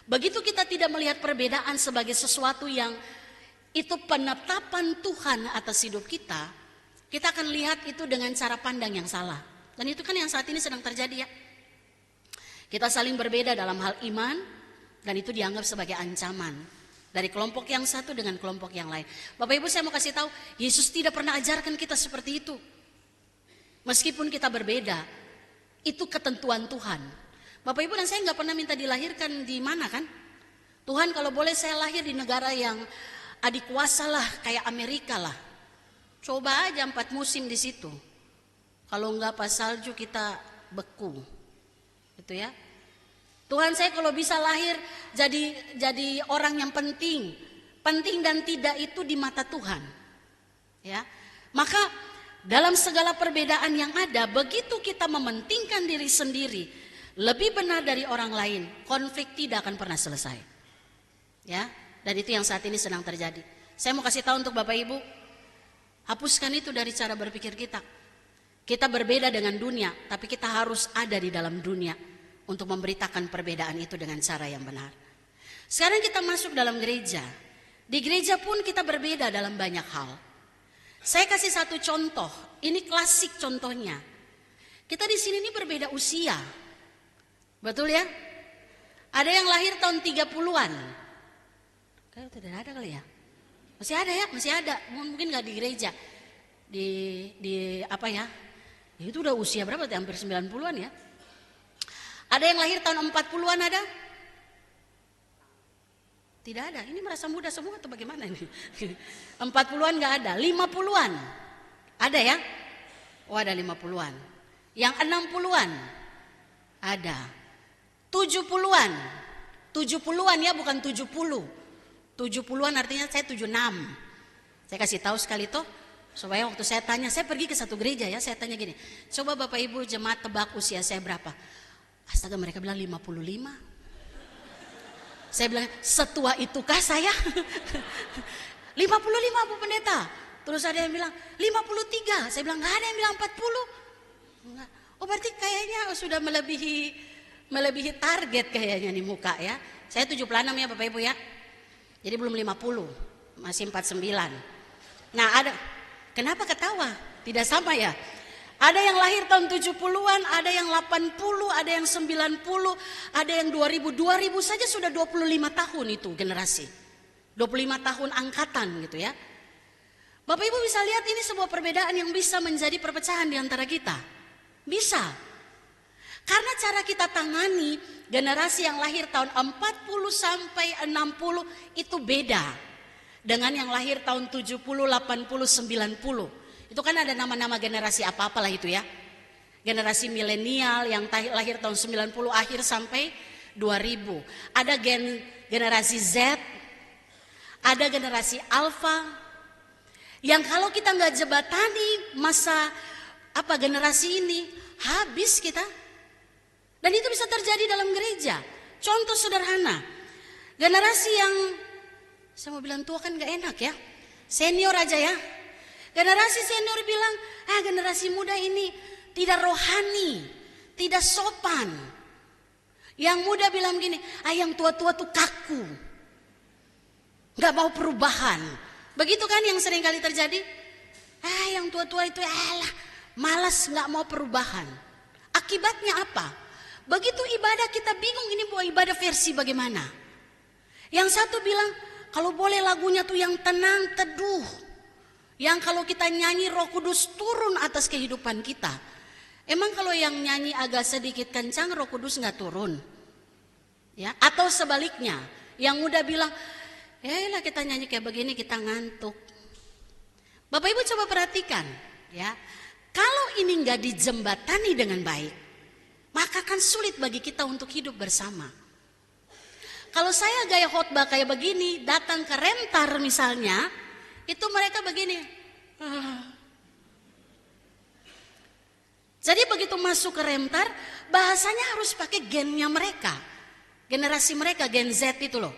Begitu kita tidak melihat perbedaan sebagai sesuatu yang itu penetapan Tuhan atas hidup kita, kita akan lihat itu dengan cara pandang yang salah. Dan itu kan yang saat ini sedang terjadi ya. Kita saling berbeda dalam hal iman, dan itu dianggap sebagai ancaman dari kelompok yang satu dengan kelompok yang lain. Bapak Ibu, saya mau kasih tahu, Yesus tidak pernah ajarkan kita seperti itu. Meskipun kita berbeda, itu ketentuan Tuhan. Bapak Ibu dan saya nggak pernah minta dilahirkan di mana kan? Tuhan kalau boleh saya lahir di negara yang adikuasa lah, kayak Amerika lah. Coba aja 4 musim di situ. Kalau nggak pas salju kita beku, gitu ya. Tuhan, saya kalau bisa lahir jadi orang yang penting dan tidak itu di mata Tuhan. Ya. Maka dalam segala perbedaan yang ada, begitu kita mementingkan diri sendiri lebih benar dari orang lain, konflik tidak akan pernah selesai. Ya, dan itu yang saat ini sedang terjadi. Saya mau kasih tahu untuk Bapak Ibu, hapuskan itu dari cara berpikir kita. Kita berbeda dengan dunia, tapi kita harus ada di dalam dunia untuk memberitakan perbedaan itu dengan cara yang benar. Sekarang kita masuk dalam gereja. Di gereja pun kita berbeda dalam banyak hal. Saya kasih satu contoh. Ini klasik contohnya. Kita di sini ini berbeda usia. Betul ya? Ada yang lahir tahun 30-an. Kayak tidak ada kali ya? Masih ada ya? Masih ada. Mungkin gak di gereja. Di apa ya? Itu udah usia berapa? Hampir 90-an ya. Ada yang lahir tahun 40-an ada? Tidak ada. Ini merasa muda semua atau bagaimana ini? 40-an gak ada. 50-an ada ya? Oh ada 50-an. Yang 60-an ada. 70-an. 70-an ya, bukan 70. 70-an artinya saya 76. Saya kasih tahu sekali toh, supaya waktu saya tanya, saya pergi ke satu gereja ya, saya tanya gini, coba Bapak Ibu jemaat tebak usia saya berapa? Astaga, mereka bilang 55. Saya bilang, setua itukah saya? 55 Bu Pendeta. Terus ada yang bilang 53. Saya bilang, gak ada yang bilang 40. Enggak. Oh berarti kayaknya sudah melebihi target kayaknya nih muka ya. Saya 76 ya Bapak Ibu ya. Jadi belum 50, masih 49. Nah ada, kenapa ketawa? Tidak sama ya? Ada yang lahir tahun 70-an, ada yang 80, ada yang 90, ada yang 2000. 2000 saja sudah 25 tahun itu generasi. 25 tahun angkatan gitu ya. Bapak Ibu bisa lihat ini sebuah perbedaan yang bisa menjadi perpecahan di antara kita. Bisa. Karena cara kita tangani generasi yang lahir tahun 40 sampai 60 itu beda dengan yang lahir tahun 70, 80, 90. Itu kan ada nama-nama generasi apa-apalah itu ya. Generasi milenial yang lahir tahun 90 akhir sampai 2000. Ada generasi Z, ada generasi Alpha. Yang kalau kita nggak jebatani masa generasi ini, habis kita. Dan itu bisa terjadi dalam gereja. Contoh sederhana, Generasi yang, saya mau bilang tua kan gak enak ya, senior aja ya. Generasi senior bilang, generasi muda ini tidak rohani, tidak sopan. Yang muda bilang gini, yang tua-tua tuh kaku, gak mau perubahan. Begitu kan yang sering kali terjadi. Yang tua-tua itu malas, gak mau perubahan. Akibatnya apa? Begitu ibadah kita bingung ini mau ibadah versi bagaimana. Yang satu bilang, kalau boleh lagunya tuh yang tenang, teduh. Yang kalau kita nyanyi Roh Kudus turun atas kehidupan kita. Emang kalau yang nyanyi agak sedikit kencang Roh Kudus gak turun? Ya, atau sebaliknya, yang muda bilang, lah kita nyanyi kayak begini kita ngantuk. Bapak Ibu coba perhatikan ya. Kalau ini gak dijembatani dengan baik, maka akan sulit bagi kita untuk hidup bersama. Kalau saya gaya khotbah kayak begini, datang ke Remtar misalnya, itu mereka begini. Jadi begitu masuk ke Remtar, bahasanya harus pakai gennya mereka. Generasi mereka, gen Z itu loh.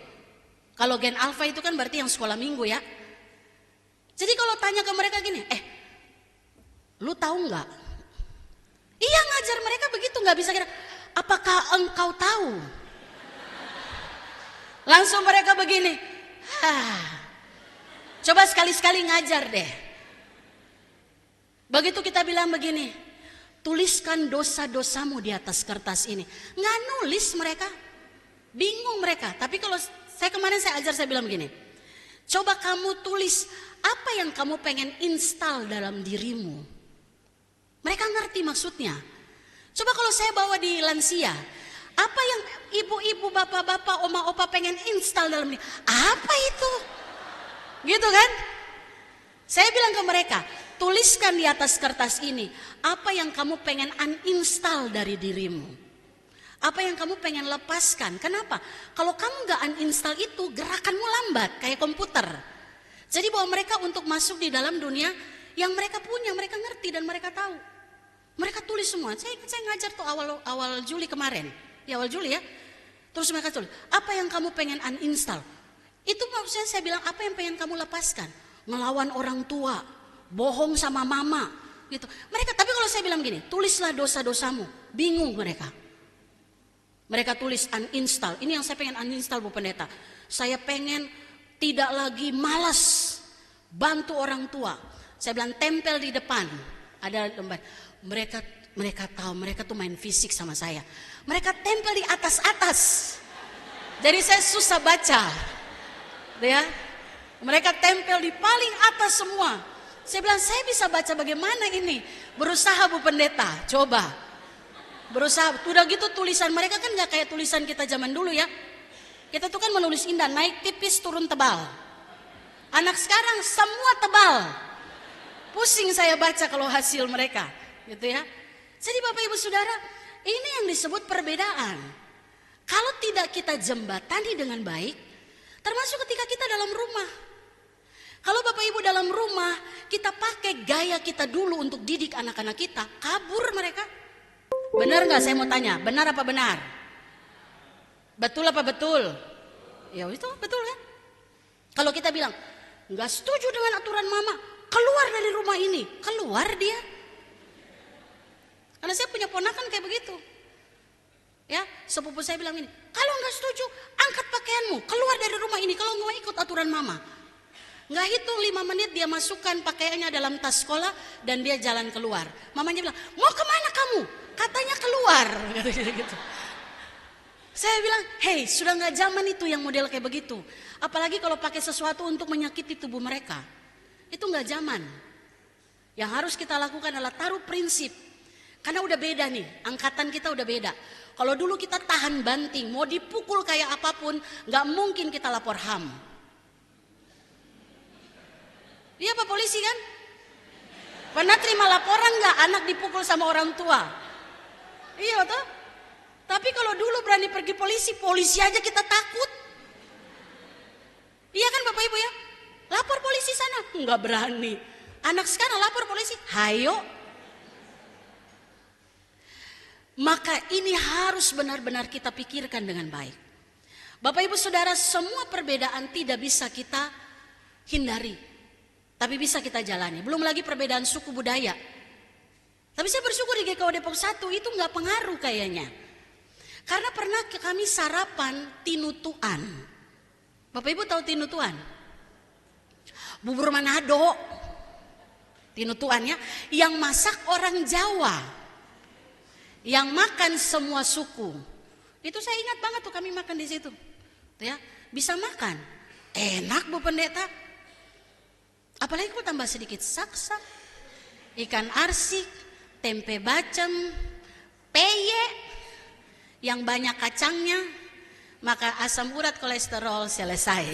Kalau gen Alpha itu kan berarti yang sekolah minggu ya. Jadi kalau tanya ke mereka gini, lu tahu nggak? Iya, ngajar mereka begitu, nggak bisa kira. Apakah engkau tahu? Langsung mereka begini, coba sekali-sekali ngajar deh. Begitu kita bilang begini, tuliskan dosa-dosamu di atas kertas ini. Nggak nulis mereka, bingung mereka. Tapi kalau kemarin saya ajar, saya bilang begini, coba kamu tulis apa yang kamu pengen install dalam dirimu. Mereka ngerti maksudnya. Coba kalau saya bawa di lansia, apa yang ibu-ibu, bapak-bapak, oma-opa pengen install dalam diri? Apa itu? Gitu kan? Saya bilang ke mereka, tuliskan di atas kertas ini, apa yang kamu pengen uninstall dari dirimu. Apa yang kamu pengen lepaskan. Kenapa? Kalau kamu gak uninstall itu, gerakanmu lambat kayak komputer. Jadi bahwa mereka untuk masuk di dalam dunia yang mereka punya, mereka ngerti dan mereka tahu. Mereka tulis semua. Saya ngajar tuh awal Juli kemarin. Ya awal Juli ya. Terus mereka tulis, apa yang kamu pengen uninstall? Itu maksudnya saya bilang, apa yang pengen kamu lepaskan? Ngelawan orang tua, bohong sama mama, gitu. Mereka, tapi kalau saya bilang gini, tulislah dosa-dosamu. Bingung mereka. Mereka tulis uninstall. Ini yang saya pengen uninstall Bu Pendeta. Saya pengen tidak lagi malas bantu orang tua. Saya bilang tempel di depan. Ada lembar. Mereka tahu, mereka tuh main fisik sama saya. Mereka tempel di atas-atas. Jadi saya susah baca. Ya. Mereka tempel di paling atas semua. Saya bilang, saya bisa baca bagaimana ini? Berusaha Bu Pendeta, coba. Berusaha. Udah gitu tulisan mereka kan gak kayak tulisan kita zaman dulu ya. Kita tuh kan menulis indah, naik tipis turun tebal. Anak sekarang semua tebal. Pusing saya baca kalau hasil mereka, gitu ya. Jadi Bapak Ibu Saudara, ini yang disebut perbedaan. Kalau tidak kita jembatani dengan baik, termasuk ketika kita dalam rumah. Kalau Bapak Ibu dalam rumah, kita pakai gaya kita dulu untuk didik anak-anak kita, kabur mereka. Benar gak saya mau tanya, benar apa benar? Betul apa betul? Ya itu betul kan? Kalau kita bilang, gak setuju dengan aturan mama, keluar dari rumah ini, keluar dia. Karena saya punya ponakan kayak begitu. Ya, sepupu saya bilang ini, kalau nggak setuju, angkat pakaianmu, keluar dari rumah ini. Kalau nggak ikut aturan mama, nggak hitung 5 menit dia masukkan pakaiannya dalam tas sekolah dan dia jalan keluar. Mamanya bilang, mau kemana kamu? Katanya keluar. Gitu. Saya bilang, hei, sudah nggak zaman itu yang model kayak begitu. Apalagi kalau pakai sesuatu untuk menyakiti tubuh mereka, itu nggak zaman. Yang harus kita lakukan adalah taruh prinsip. Karena udah beda nih, angkatan kita udah beda. Kalau dulu kita tahan banting, mau dipukul kayak apapun, gak mungkin kita lapor HAM. Iya Pak Polisi kan? Pernah terima laporan gak anak dipukul sama orang tua? Iya toh? Tapi kalau dulu berani pergi polisi aja kita takut. Iya kan Bapak Ibu ya? Lapor polisi sana, gak berani. Anak sekarang lapor polisi, hayo. Maka ini harus benar-benar kita pikirkan dengan baik. Bapak Ibu Saudara, semua perbedaan tidak bisa kita hindari, tapi bisa kita jalani. Belum lagi perbedaan suku budaya. Tapi saya bersyukur di GKO Depok 1 itu nggak pengaruh kayaknya. Karena pernah kami sarapan tinutuan. Bapak Ibu tahu tinutuan? Bubur Manado. Tinutuannya yang masak orang Jawa. Yang makan semua suku. Itu saya ingat banget tuh kami makan di situ. Ya, bisa makan. Enak Bu Pendeta. Apalagi kalau tambah sedikit saksa, ikan arsik, tempe bacem, peye yang banyak kacangnya, maka asam urat kolesterol selesai.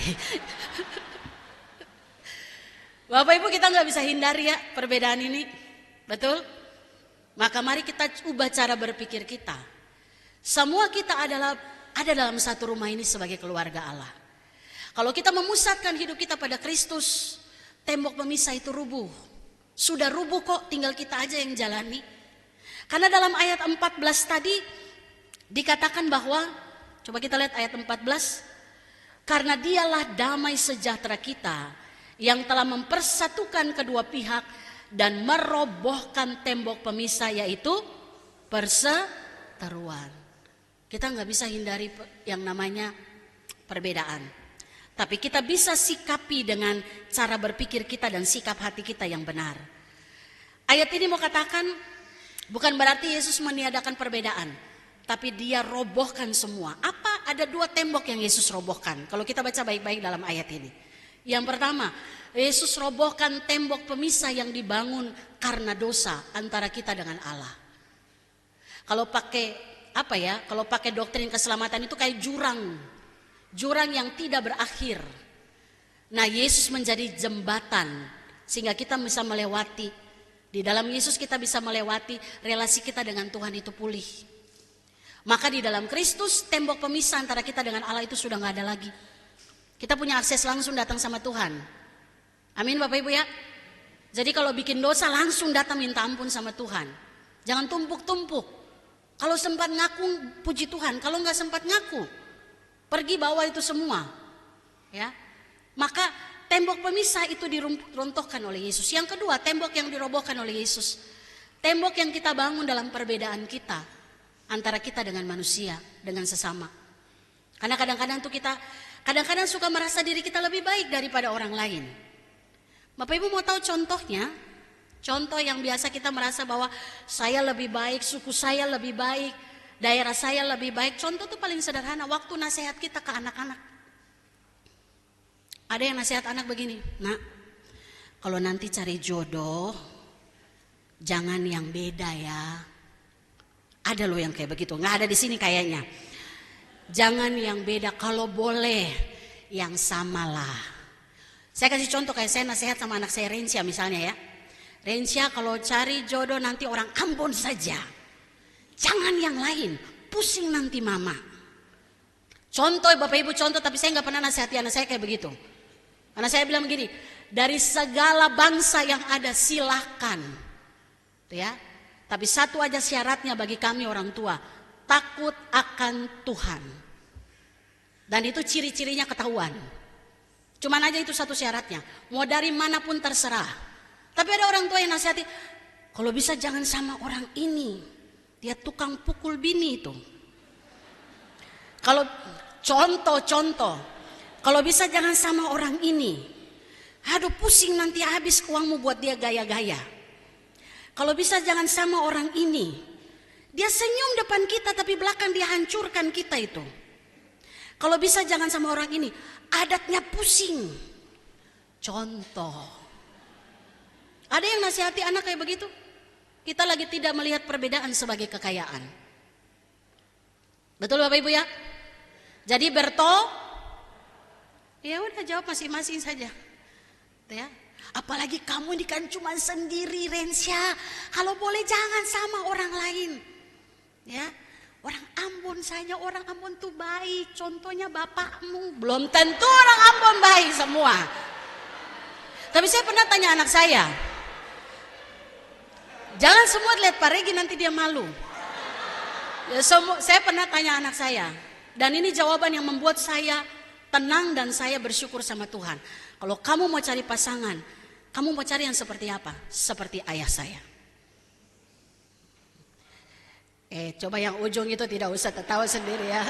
Bapak Ibu, kita nggak bisa hindari ya perbedaan ini, betul? Maka mari kita ubah cara berpikir kita. Semua kita ada dalam satu rumah ini sebagai keluarga Allah. Kalau kita memusatkan hidup kita pada Kristus, tembok pemisah itu rubuh. Sudah rubuh kok, tinggal kita aja yang jalani. Karena dalam ayat 14 tadi dikatakan bahwa, coba kita lihat ayat 14. Karena dialah damai sejahtera kita yang telah mempersatukan kedua pihak dan merobohkan tembok pemisah, yaitu perseteruan. Kita nggak bisa hindari yang namanya perbedaan. Tapi kita bisa sikapi dengan cara berpikir kita dan sikap hati kita yang benar. Ayat ini mau katakan bukan berarti Yesus meniadakan perbedaan, tapi dia robohkan semua. Apa? Ada dua tembok yang Yesus robohkan. Kalau kita baca baik-baik dalam ayat ini. Yang pertama, Yesus robohkan tembok pemisah yang dibangun karena dosa antara kita dengan Allah. Kalau pakai kalau pakai doktrin keselamatan itu kayak jurang yang tidak berakhir. Nah, Yesus menjadi jembatan sehingga kita bisa melewati. Di dalam Yesus kita bisa melewati, relasi kita dengan Tuhan itu pulih. Maka di dalam Kristus tembok pemisah antara kita dengan Allah itu sudah gak ada lagi. Kita punya akses langsung datang sama Tuhan. Amin Bapak Ibu ya. Jadi kalau bikin dosa langsung datang minta ampun sama Tuhan. Jangan tumpuk-tumpuk. Kalau sempat ngaku puji Tuhan, kalau nggak sempat ngaku pergi bawa itu semua, ya. Maka tembok pemisah itu diruntuhkan oleh Yesus. Yang kedua, tembok yang dirobohkan oleh Yesus, tembok yang kita bangun dalam perbedaan kita antara kita dengan manusia, dengan sesama. Karena kadang-kadang tuh kita suka merasa diri kita lebih baik daripada orang lain. Bapak Ibu mau tahu contohnya? Contoh yang biasa kita merasa bahwa saya lebih baik, suku saya lebih baik, daerah saya lebih baik. Contoh tuh paling sederhana, waktu nasihat kita ke anak-anak. Ada yang nasihat anak begini, Nak, kalau nanti cari jodoh, jangan yang beda ya. Ada loh yang kayak begitu, nggak ada di sini kayaknya. Jangan yang beda, kalau boleh yang samalah. Saya kasih contoh, kayak saya nasihat sama anak saya Rensya misalnya ya. Rensya, kalau cari jodoh nanti orang Ambon saja. Jangan yang lain, pusing nanti mama. Contoh Bapak Ibu, contoh, tapi saya nggak pernah nasihati anak saya kayak begitu. Karena saya bilang begini, dari segala bangsa yang ada silahkan. Ya. Tapi satu aja syaratnya bagi kami orang tua, takut akan Tuhan. Dan itu ciri-cirinya ketahuan. Cuman aja itu satu syaratnya, mau dari manapun terserah. Tapi ada orang tua yang nasihati, kalau bisa jangan sama orang ini, dia tukang pukul bini itu. Kalau contoh, kalau bisa jangan sama orang ini, aduh pusing nanti habis uangmu buat dia gaya-gaya. Kalau bisa jangan sama orang ini, dia senyum depan kita tapi belakang dia hancurkan kita itu. Kalau bisa jangan sama orang ini, adatnya pusing. Contoh. Ada yang nasihati anak kayak begitu? Kita lagi tidak melihat perbedaan sebagai kekayaan. Betul Bapak Ibu ya? Jadi ya udah jawab masing-masing saja. Ya. Apalagi kamu ini kan cuma sendiri Rensya. Kalau boleh jangan sama orang lain. Ya. Orang Ambon saja, orang Ambon tuh baik. Contohnya bapakmu, belum tentu orang Ambon baik semua. Tapi saya pernah tanya anak saya, jangan semua lihat Pak Regi nanti dia malu. Ya, saya pernah tanya anak saya, Dan ini jawaban yang membuat saya tenang dan saya bersyukur sama Tuhan. Kalau kamu mau cari pasangan, kamu mau cari yang seperti apa? Seperti ayah saya. Coba yang ujung itu tidak usah tertawa sendiri ya.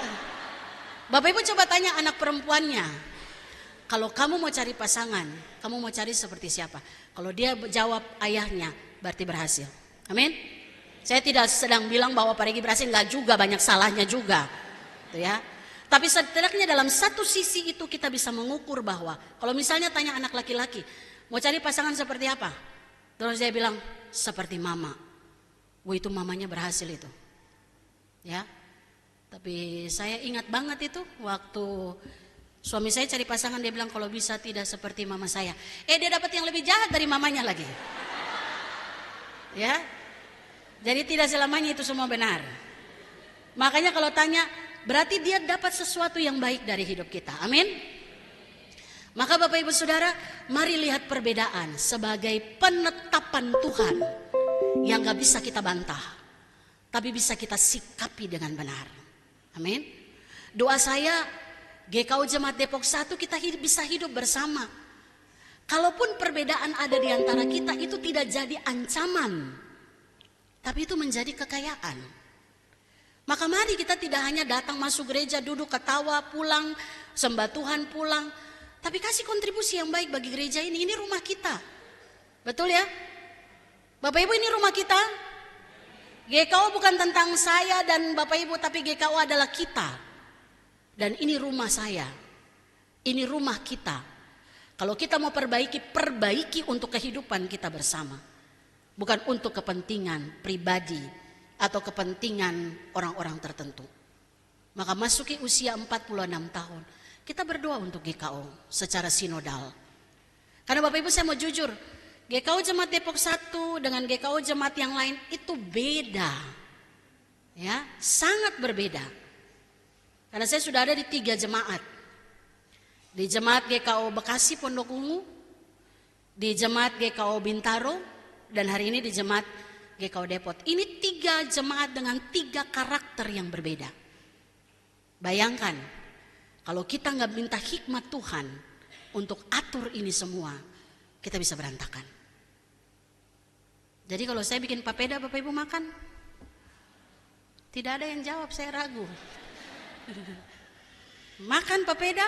Bapak Ibu coba tanya anak perempuannya. Kalau kamu mau cari pasangan, kamu mau cari seperti siapa? Kalau dia jawab ayahnya, berarti berhasil. Amin. Saya tidak sedang bilang bahwa Pak Regi berhasil, enggak juga, banyak salahnya juga. Gitu ya. Tapi setidaknya dalam satu sisi itu kita bisa mengukur bahwa kalau misalnya tanya anak laki-laki, mau cari pasangan seperti apa? Terus dia bilang, seperti mama. Wah, itu mamanya berhasil itu. Ya. Tapi saya ingat banget itu waktu suami saya cari pasangan, dia bilang kalau bisa tidak seperti mama saya. Dia dapat yang lebih jahat dari mamanya lagi. Ya. Jadi tidak selamanya itu semua benar. Makanya kalau tanya, berarti dia dapat sesuatu yang baik dari hidup kita. Amin. Maka Bapak Ibu Saudara, mari lihat perbedaan sebagai penetapan Tuhan yang gak bisa kita bantah, tapi bisa kita sikapi dengan benar. Amin. Doa saya, GKO Jemaat Depok 1 kita bisa hidup bersama. Kalaupun perbedaan ada di antara kita, itu tidak jadi ancaman, tapi itu menjadi kekayaan. Maka mari kita tidak hanya datang masuk gereja, duduk ketawa, pulang, sembah Tuhan, pulang, tapi kasih kontribusi yang baik bagi gereja ini. Ini rumah kita. Betul ya? Bapak Ibu, ini rumah kita. GKO bukan tentang saya dan Bapak Ibu, tapi GKO adalah kita. Dan ini rumah saya. Ini rumah kita. Kalau kita mau perbaiki untuk kehidupan kita bersama. Bukan untuk kepentingan pribadi atau kepentingan orang-orang tertentu. Maka masuki usia 46 tahun, kita berdoa untuk GKO secara sinodal. Karena Bapak Ibu, saya mau jujur, GKO Jemaat Depok 1 dengan GKO Jemaat yang lain itu beda. Ya, sangat berbeda. Karena saya sudah ada di 3 jemaat. Di Jemaat GKO Bekasi Pondok Ungu, di Jemaat GKO Bintaro, dan hari ini di Jemaat GKO Depok. Ini 3 jemaat dengan 3 karakter yang berbeda. Bayangkan, kalau kita nggak minta hikmat Tuhan untuk atur ini semua, kita bisa berantakan. Jadi kalau saya bikin papeda, Bapak Ibu makan? Tidak ada yang jawab, saya ragu. Makan papeda?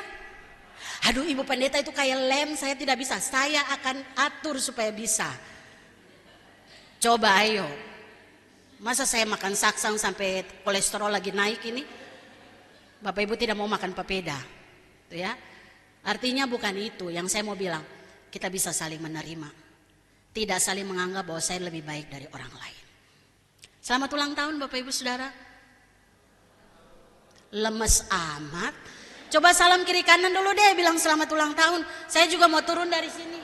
Aduh, Ibu Pendeta itu kayak lem, saya tidak bisa. Saya akan atur supaya bisa. Coba ayo. Masa saya makan saksang sampai kolesterol lagi naik ini? Bapak Ibu tidak mau makan papeda. Tuh ya. Artinya bukan itu yang saya mau bilang. Kita bisa saling menerima. Tidak saling menganggap bahwa saya lebih baik dari orang lain. Selamat ulang tahun Bapak Ibu Saudara. Lemes amat. Coba salam kiri kanan dulu deh, bilang selamat ulang tahun. Saya juga mau turun dari sini.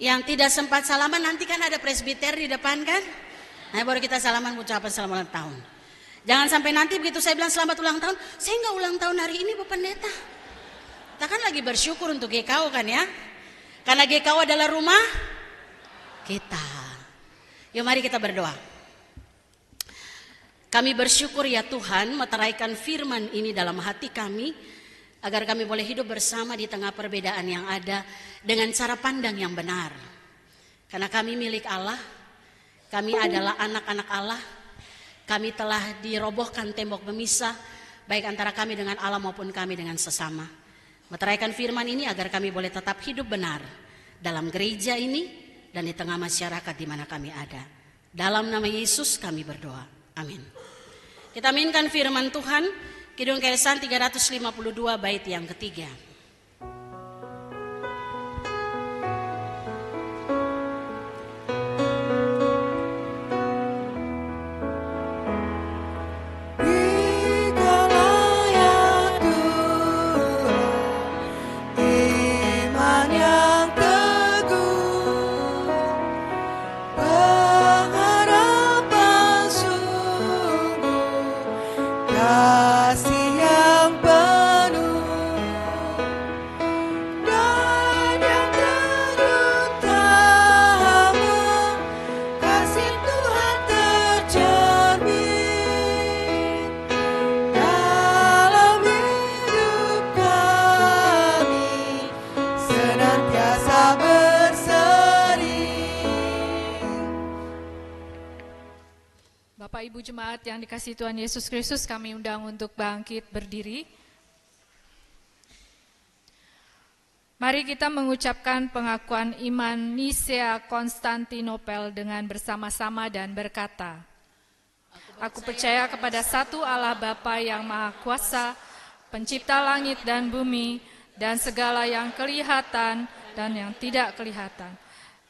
Yang tidak sempat salaman nanti kan ada presbiter di depan kan. Nah baru kita salaman, ucapan selamat ulang tahun. Jangan sampai nanti begitu saya bilang selamat ulang tahun, saya nggak ulang tahun hari ini Bu Pendeta. Kita kan lagi bersyukur untuk GKO kan ya. Karena GKO adalah rumah kita. Yuk mari kita berdoa. Kami bersyukur ya Tuhan meteraikan firman ini dalam hati kami. Agar kami boleh hidup bersama di tengah perbedaan yang ada dengan cara pandang yang benar. Karena kami milik Allah, kami adalah anak-anak Allah, kami telah dirobohkan tembok pemisah, baik antara kami dengan Allah maupun kami dengan sesama. Meteraikan firman ini agar kami boleh tetap hidup benar dalam gereja ini dan di tengah masyarakat di mana kami ada. Dalam nama Yesus kami berdoa. Amin. Kita aminkan firman Tuhan, Kidung Keresan 352 bait yang ketiga. Bapak Ibu Jemaat yang dikasihi Tuhan Yesus Kristus, kami undang untuk bangkit berdiri. Mari kita mengucapkan pengakuan iman Nisea Konstantinopel dengan bersama-sama dan berkata, Aku percaya kepada satu Allah Bapa yang Maha Kuasa, pencipta langit dan bumi, dan segala yang kelihatan dan yang tidak kelihatan,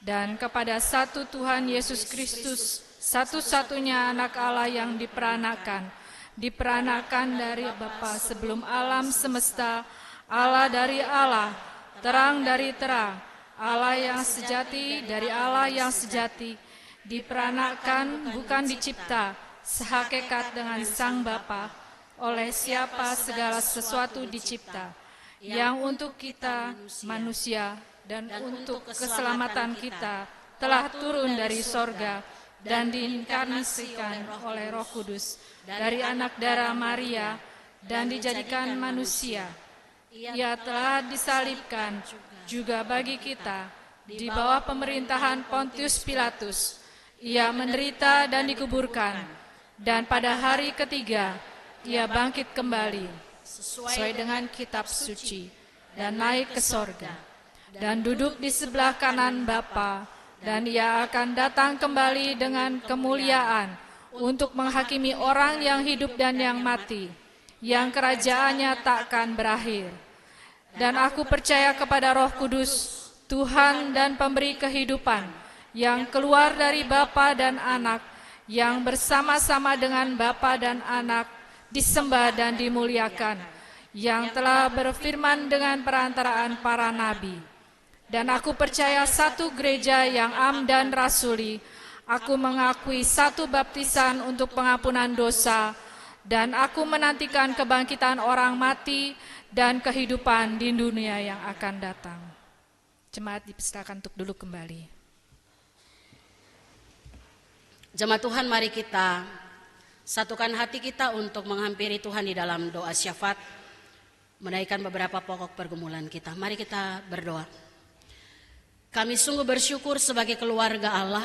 dan kepada satu Tuhan Yesus Kristus, satu-satunya anak Allah yang diperanakan dari Bapa sebelum alam semesta, Allah dari Allah, terang dari terang, Allah yang sejati dari Allah yang sejati, diperanakan bukan dicipta, sehakikat dengan Sang Bapa, oleh siapa segala sesuatu dicipta, yang untuk kita manusia dan untuk keselamatan kita telah turun dari sorga dan diinkarnasikan oleh Roh Kudus dari anak darah Maria dan dijadikan manusia. Ia telah disalibkan juga bagi kita di bawah pemerintahan Pontius Pilatus. Ia menderita dan dikuburkan, dan pada hari ketiga ia bangkit kembali sesuai dengan kitab suci dan naik ke sorga dan duduk di sebelah kanan Bapa. Dan ia akan datang kembali dengan kemuliaan untuk menghakimi orang yang hidup dan yang mati, yang kerajaannya takkan berakhir. Dan aku percaya kepada Roh Kudus, Tuhan dan pemberi kehidupan, yang keluar dari Bapa dan Anak, yang bersama-sama dengan Bapa dan Anak, disembah dan dimuliakan, yang telah berfirman dengan perantaraan para nabi. Dan aku percaya satu gereja yang am dan rasuli. Aku mengakui satu baptisan untuk pengampunan dosa. Dan aku menantikan kebangkitan orang mati dan kehidupan di dunia yang akan datang. Jemaat dipersilakan untuk duduk kembali. Jemaat Tuhan, mari kita satukan hati kita untuk menghampiri Tuhan di dalam doa syafaat. Menaikkan beberapa pokok pergumulan kita. Mari kita berdoa. Kami sungguh bersyukur sebagai keluarga Allah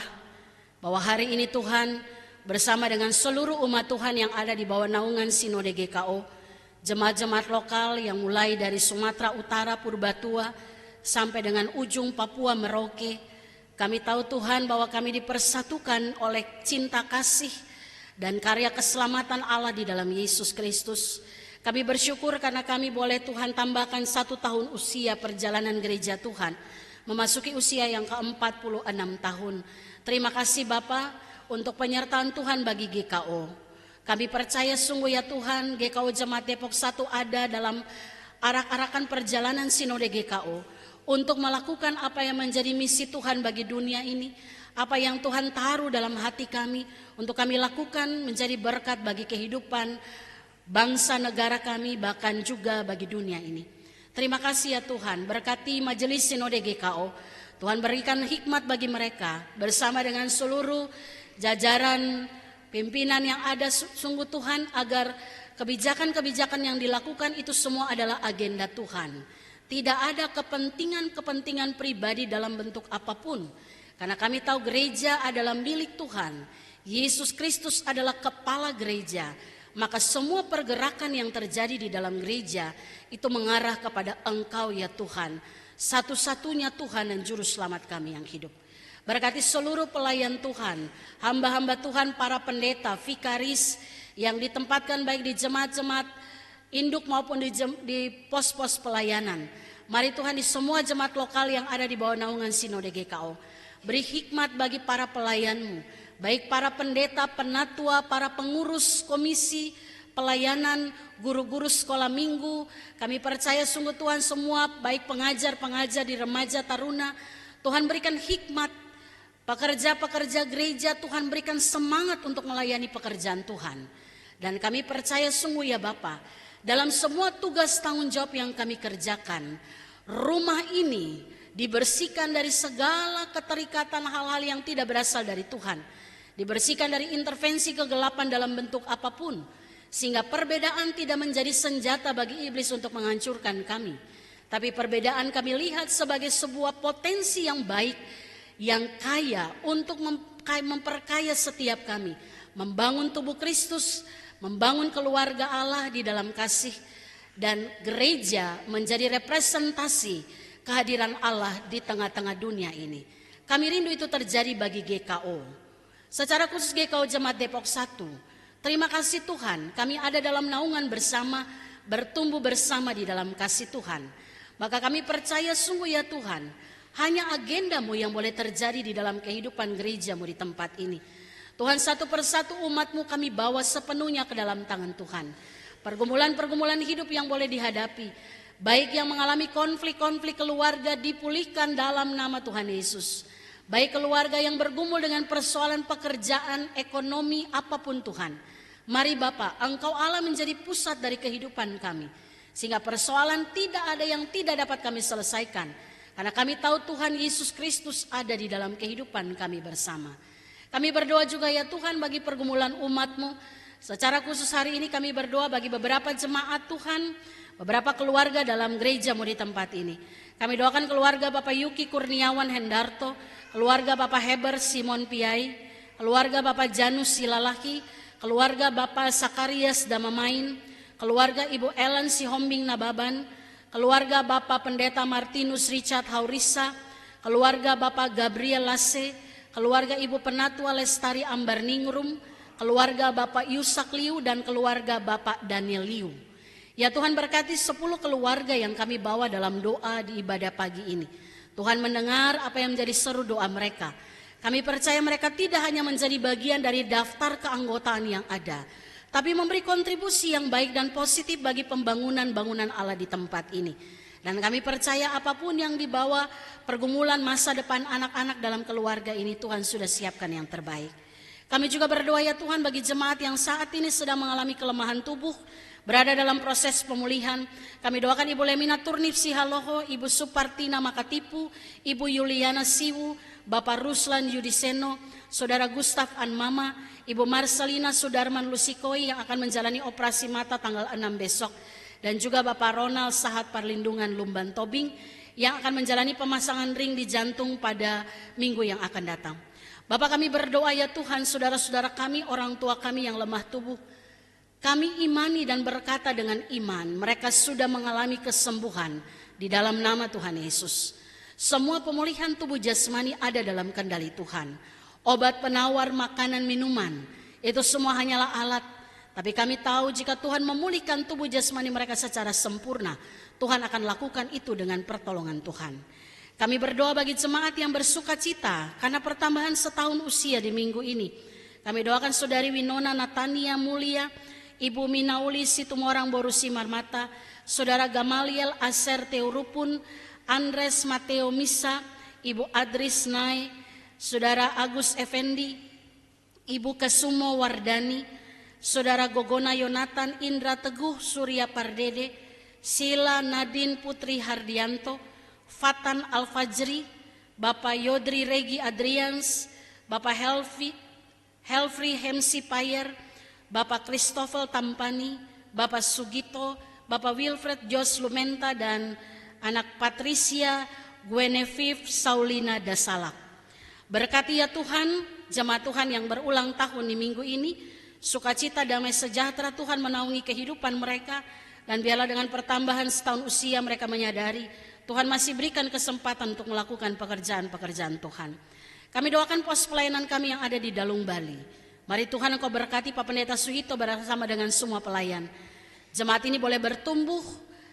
bahwa hari ini Tuhan bersama dengan seluruh umat Tuhan yang ada di bawah naungan Sinode GKO, jemaat-jemaat lokal yang mulai dari Sumatera Utara, Purbatua, sampai dengan ujung Papua, Merauke. Kami tahu Tuhan bahwa kami dipersatukan oleh cinta kasih dan karya keselamatan Allah di dalam Yesus Kristus. Kami bersyukur karena kami boleh Tuhan tambahkan 1 tahun usia perjalanan gereja Tuhan, memasuki usia yang ke-46 tahun. Terima kasih Bapa untuk penyertaan Tuhan bagi GKO. Kami percaya sungguh ya Tuhan, GKO Jemaat Depok 1 ada dalam arak-arakan perjalanan Sinode GKO untuk melakukan apa yang menjadi misi Tuhan bagi dunia ini, apa yang Tuhan taruh dalam hati kami untuk kami lakukan menjadi berkat bagi kehidupan bangsa negara kami, bahkan juga bagi dunia ini. Terima kasih ya Tuhan, berkati majelis Sinode GKO. Tuhan berikan hikmat bagi mereka bersama dengan seluruh jajaran pimpinan yang ada, sungguh Tuhan, agar kebijakan-kebijakan yang dilakukan itu semua adalah agenda Tuhan. Tidak ada kepentingan-kepentingan pribadi dalam bentuk apapun. Karena kami tahu gereja adalah milik Tuhan. Yesus Kristus adalah kepala gereja. Maka semua pergerakan yang terjadi di dalam gereja itu mengarah kepada Engkau ya Tuhan. satu-satunya Tuhan dan Juru Selamat kami yang hidup. Berkati seluruh pelayan Tuhan, hamba-hamba Tuhan, para pendeta, vikaris yang ditempatkan baik di jemaat-jemaat induk maupun di pos-pos pelayanan. Mari Tuhan, di semua jemaat lokal yang ada di bawah naungan Sinode GKO, beri hikmat bagi para pelayan-Mu, baik para pendeta, penatua, para pengurus komisi pelayanan, guru-guru sekolah minggu. Kami percaya sungguh Tuhan, semua baik pengajar-pengajar di remaja taruna, Tuhan berikan hikmat. Pekerja-pekerja gereja, Tuhan berikan semangat untuk melayani pekerjaan Tuhan. Dan kami percaya sungguh ya Bapa, dalam semua tugas tanggung jawab yang kami kerjakan, rumah ini dibersihkan dari segala keterikatan hal-hal yang tidak berasal dari Tuhan. Dibersihkan dari intervensi kegelapan dalam bentuk apapun, sehingga perbedaan tidak menjadi senjata bagi iblis untuk menghancurkan kami. Tapi perbedaan kami lihat sebagai sebuah potensi yang baik, yang kaya untuk memperkaya setiap kami, membangun tubuh Kristus, membangun keluarga Allah di dalam kasih, dan gereja menjadi representasi kehadiran Allah di tengah-tengah dunia ini. Kami rindu itu terjadi bagi GKO. Secara khusus GKO Jemaat Depok 1, terima kasih Tuhan, kami ada dalam naungan bersama, bertumbuh bersama di dalam kasih Tuhan. Maka kami percaya sungguh ya Tuhan, hanya agenda-Mu yang boleh terjadi di dalam kehidupan gereja-Mu di tempat ini. Tuhan, satu persatu umat-Mu kami bawa sepenuhnya ke dalam tangan Tuhan. Pergumulan-pergumulan hidup yang boleh dihadapi, baik yang mengalami konflik-konflik keluarga, dipulihkan dalam nama Tuhan Yesus. Baik keluarga yang bergumul dengan persoalan pekerjaan, ekonomi, apapun Tuhan. Mari Bapa, Engkau Allah menjadi pusat dari kehidupan kami. Sehingga persoalan tidak ada yang tidak dapat kami selesaikan. Karena kami tahu Tuhan Yesus Kristus ada di dalam kehidupan kami bersama. Kami berdoa juga ya Tuhan bagi pergumulan umat-Mu. Secara khusus hari ini kami berdoa bagi beberapa jemaat Tuhan, beberapa keluarga dalam gereja-Mu di tempat ini. Kami doakan keluarga Bapak Yuki Kurniawan Hendarto, keluarga Bapak Heber Simon Piai, keluarga Bapak Janus Silalaki, keluarga Bapak Sakarias Damamain, keluarga Ibu Ellen Sihombing Nababan, keluarga Bapak Pendeta Martinus Richard Haurisa, keluarga Bapak Gabriel Lase, keluarga Ibu Penatua Lestari Ambarningrum, keluarga Bapak Yusak Liu, dan keluarga Bapak Daniel Liu. Ya Tuhan, berkati 10 keluarga yang kami bawa dalam doa di ibadah pagi ini. Tuhan mendengar apa yang menjadi seru doa mereka. Kami percaya mereka tidak hanya menjadi bagian dari daftar keanggotaan yang ada, tapi memberi kontribusi yang baik dan positif bagi pembangunan bangunan Allah di tempat ini. Dan kami percaya apapun yang dibawa pergumulan masa depan anak-anak dalam keluarga ini, Tuhan sudah siapkan yang terbaik. Kami juga berdoa ya Tuhan bagi jemaat yang saat ini sedang mengalami kelemahan tubuh, berada dalam proses pemulihan. Kami doakan Ibu Lemina Turnip Sihaloho, Ibu Supartina Makatipu, Ibu Yuliana Siwu, Bapak Ruslan Yudiseno, Saudara Gustaf Anmama, Ibu Marcelina Sudarman Lusikoi yang akan menjalani operasi mata tanggal 6 besok, dan juga Bapak Ronald Sahat Perlindungan Lumban Tobing yang akan menjalani pemasangan ring di jantung pada minggu yang akan datang. Bapak, kami berdoa ya Tuhan, saudara-saudara kami, orang tua kami yang lemah tubuh, kami imani dan berkata dengan iman, mereka sudah mengalami kesembuhan di dalam nama Tuhan Yesus. Semua pemulihan tubuh jasmani ada dalam kendali Tuhan. Obat penawar makanan minuman, itu semua hanyalah alat. Tapi kami tahu jika Tuhan memulihkan tubuh jasmani mereka secara sempurna, Tuhan akan lakukan itu dengan pertolongan Tuhan. Kami berdoa bagi jemaat yang bersuka cita karena pertambahan setahun usia di minggu ini. Kami doakan Saudari Winona Natania Mulia, Ibu Minauli Situmorang Borusi Marmata, Saudara Gamaliel Aser Teurupun, Andres Mateo Misa, Ibu Adris Nai, Saudara Agus Effendi, Ibu Kesumo Wardani, Saudara Gogona Yonatan Indra Teguh Surya Pardede, Sila Nadine Putri Hardianto, Fatan Al-Fajri, Bapak Yodri Regi Adrians, Bapak Helfri Hemsi Payer, Bapak Christopher Tampani, Bapak Sugito, Bapak Wilfred Jos Lumenta, dan anak Patricia Guenevieve Saulina Dasalak. Berkati ya Tuhan, jemaat Tuhan yang berulang tahun di minggu ini, sukacita damai sejahtera Tuhan menaungi kehidupan mereka, dan biarlah dengan pertambahan setahun usia mereka menyadari Tuhan masih berikan kesempatan untuk melakukan pekerjaan-pekerjaan Tuhan. Kami doakan pos pelayanan kami yang ada di Dalung Bali. Mari Tuhan Engkau berkati Pak Pendeta Suhito bersama dengan semua pelayan. Jemaat ini boleh bertumbuh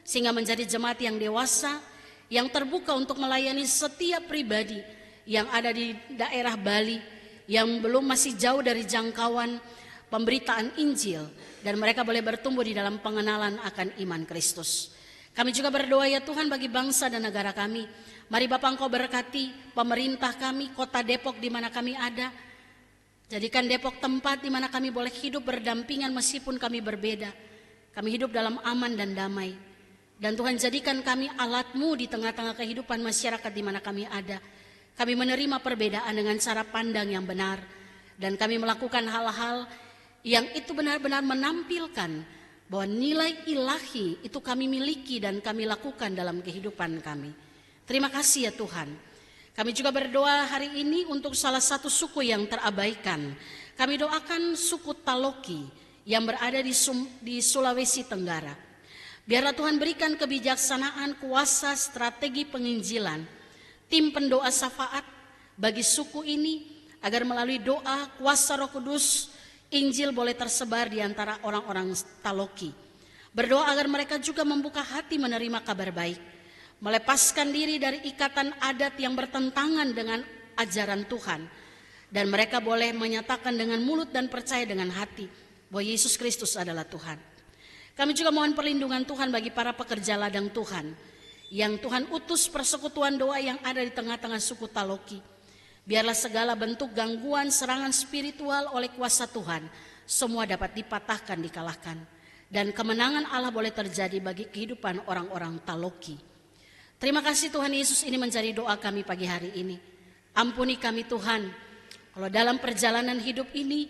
sehingga menjadi jemaat yang dewasa, yang terbuka untuk melayani setiap pribadi yang ada di daerah Bali, yang belum masih jauh dari jangkauan pemberitaan Injil, dan mereka boleh bertumbuh di dalam pengenalan akan iman Kristus. Kami juga berdoa ya Tuhan bagi bangsa dan negara kami. Mari Bapak Engkau berkati pemerintah kami, kota Depok di mana kami ada. Jadikan Depok tempat di mana kami boleh hidup berdampingan meskipun kami berbeda. Kami hidup dalam aman dan damai. Dan Tuhan jadikan kami alat-Mu di tengah-tengah kehidupan masyarakat di mana kami ada. Kami menerima perbedaan dengan cara pandang yang benar. Dan kami melakukan hal-hal yang itu benar-benar menampilkan bahwa nilai ilahi itu kami miliki dan kami lakukan dalam kehidupan kami. Terima kasih ya Tuhan. Kami juga berdoa hari ini untuk salah satu suku yang terabaikan. Kami doakan suku Taloki yang berada di Sulawesi Tenggara. Biarlah Tuhan berikan kebijaksanaan, kuasa, strategi penginjilan, tim pendoa syafaat bagi suku ini agar melalui doa, kuasa Roh Kudus, Injil boleh tersebar di antara orang-orang Taloki. Berdoa agar mereka juga membuka hati menerima kabar baik, melepaskan diri dari ikatan adat yang bertentangan dengan ajaran Tuhan, dan mereka boleh menyatakan dengan mulut dan percaya dengan hati bahwa Yesus Kristus adalah Tuhan. Kami juga mohon perlindungan Tuhan bagi para pekerja ladang Tuhan yang Tuhan utus persekutuan doa yang ada di tengah-tengah suku Taloki. Biarlah segala bentuk gangguan, serangan spiritual oleh kuasa Tuhan semua dapat dipatahkan, dikalahkan, dan kemenangan Allah boleh terjadi bagi kehidupan orang-orang Taloki. Terima kasih Tuhan Yesus, ini menjadi doa kami pagi hari ini. Ampuni kami Tuhan, kalau dalam perjalanan hidup ini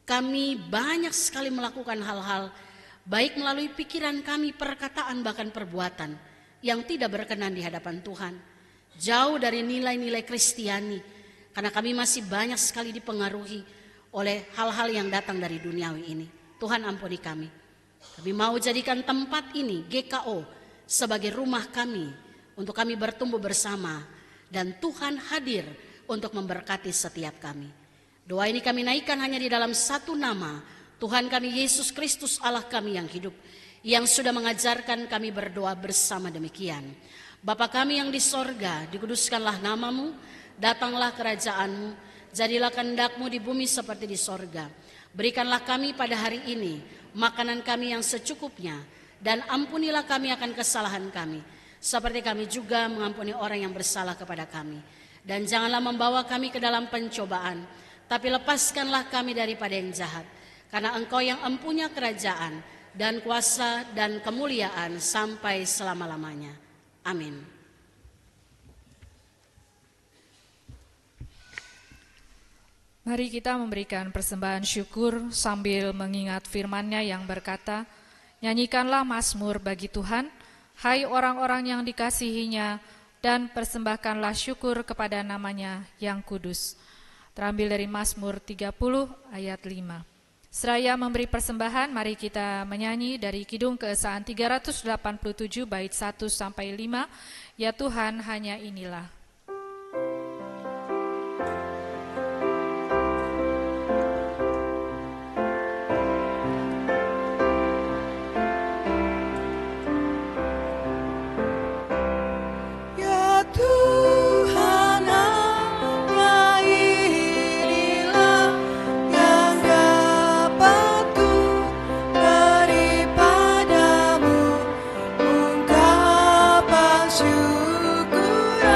kami banyak sekali melakukan hal-hal baik melalui pikiran kami, perkataan, bahkan perbuatan yang tidak berkenan di hadapan Tuhan. Jauh dari nilai-nilai Kristiani, karena kami masih banyak sekali dipengaruhi oleh hal-hal yang datang dari duniawi ini. Tuhan ampuni kami. Kami mau jadikan tempat ini GKO sebagai rumah kami, untuk kami bertumbuh bersama, dan Tuhan hadir untuk memberkati setiap kami. Doa ini kami naikkan hanya di dalam satu nama, Tuhan kami Yesus Kristus Allah kami yang hidup, yang sudah mengajarkan kami berdoa bersama demikian. Bapa kami yang di sorga, dikuduskanlah namamu, datanglah kerajaanmu, jadilah kehendak-Mu di bumi seperti di sorga. Berikanlah kami pada hari ini makanan kami yang secukupnya, dan ampunilah kami akan kesalahan kami, seperti kami juga mengampuni orang yang bersalah kepada kami. Dan janganlah membawa kami ke dalam pencobaan, tapi lepaskanlah kami daripada yang jahat. Karena Engkau yang empunya kerajaan dan kuasa dan kemuliaan sampai selama-lamanya. Amin. Mari kita memberikan persembahan syukur sambil mengingat firman-Nya yang berkata, nyanyikanlah mazmur bagi Tuhan, hai orang-orang yang dikasihi-Nya, dan persembahkanlah syukur kepada nama-Nya yang kudus. Terambil dari Mazmur 30 ayat 5. Seraya memberi persembahan, mari kita menyanyi dari Kidung Keesaan 387 bait 1 sampai 5, ya Tuhan hanya inilah. Syukuran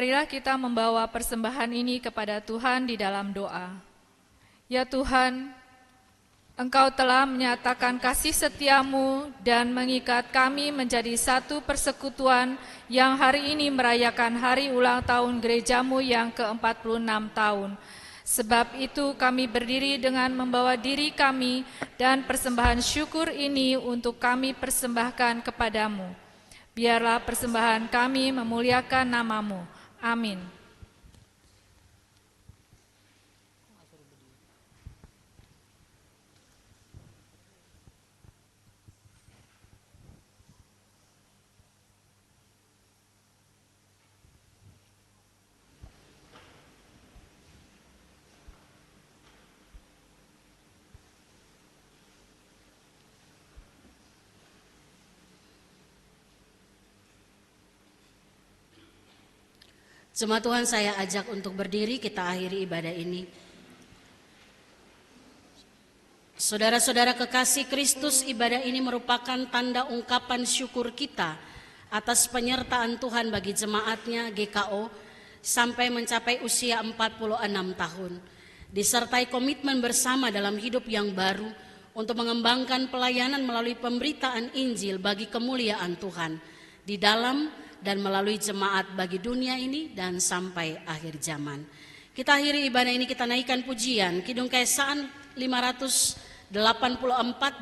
marilah kita membawa persembahan ini kepada Tuhan di dalam doa. Ya Tuhan, Engkau telah menyatakan kasih setiamu dan mengikat kami menjadi satu persekutuan yang hari ini merayakan hari ulang tahun gerejamu yang ke-46 tahun. Sebab itu kami berdiri dengan membawa diri kami dan persembahan syukur ini untuk kami persembahkan kepadamu. Biarlah persembahan kami memuliakan namamu. Amin. Jemaat Tuhan, saya ajak untuk berdiri, kita akhiri ibadah ini. Saudara-saudara kekasih Kristus, ibadah ini merupakan tanda ungkapan syukur kita atas penyertaan Tuhan bagi jemaatnya GKO sampai mencapai usia 46 tahun. Disertai komitmen bersama dalam hidup yang baru untuk mengembangkan pelayanan melalui pemberitaan Injil bagi kemuliaan Tuhan di dalam dan melalui jemaat bagi dunia ini dan sampai akhir zaman. Kita akhiri ibadah ini, kita naikkan pujian Kidung Keesaan 584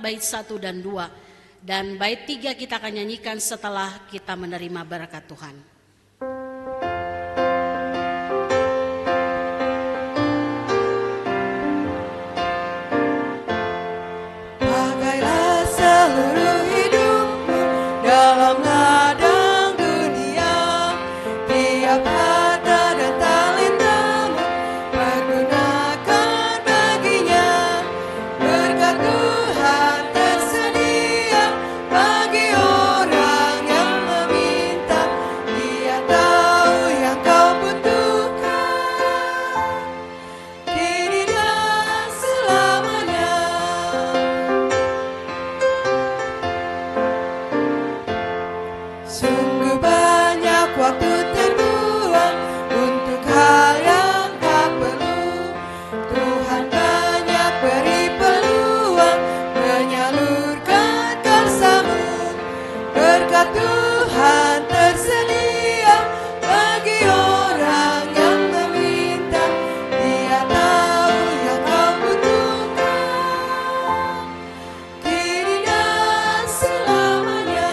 bait 1 dan 2. Dan bait 3 kita akan nyanyikan setelah kita menerima berkat Tuhan. Pakailah seluruh hidupmu dalam ladang dunia, tiap harta dan talentamu pergunakan baginya. Berkat Tuhan tersedia bagi orang yang meminta. Dia tahu yang kau butuhkan kini dan selamanya. Sungguh banyak waktu terbuang untuk hal yang tak perlu. Tuhan banyak beri peluang menyalurkan kasih-Mu. Berkat Tuhan tersedia bagi orang yang meminta. Dia tahu yang kau butuhkan kini dan selamanya.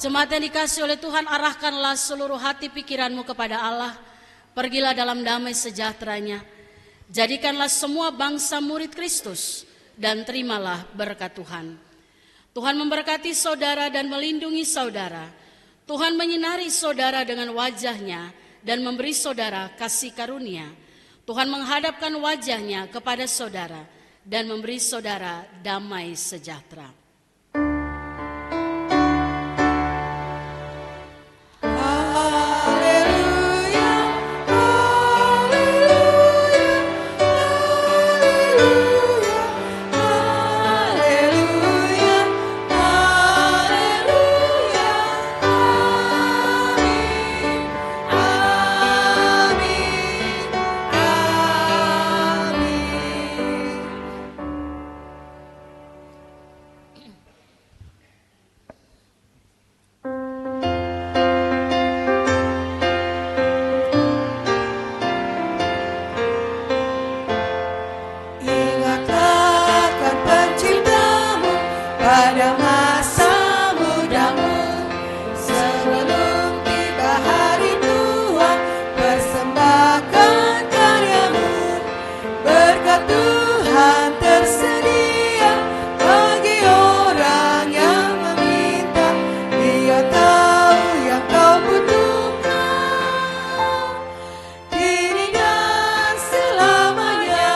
Jemaat yang dikasihi oleh Tuhan, arahkanlah seluruh hati pikiranmu kepada Allah. Pergilah dalam damai sejahteranya. Jadikanlah semua bangsa murid Kristus dan terimalah berkat Tuhan. Tuhan memberkati saudara dan melindungi saudara. Tuhan menyinari saudara dengan wajahnya dan memberi saudara kasih karunia. Tuhan menghadapkan wajahnya kepada saudara dan memberi saudara damai sejahtera. Haleluya, haleluya, haleluya, haleluya, amin, amin, amin. Ingatlah akan penciptamu pada masa mudamu. Sebelum tiba hari tua, persembahkan karyamu. Berkat Tuhan tersedia bagi orang yang meminta. Dia tahu yang kau butuhkan kini dan selamanya.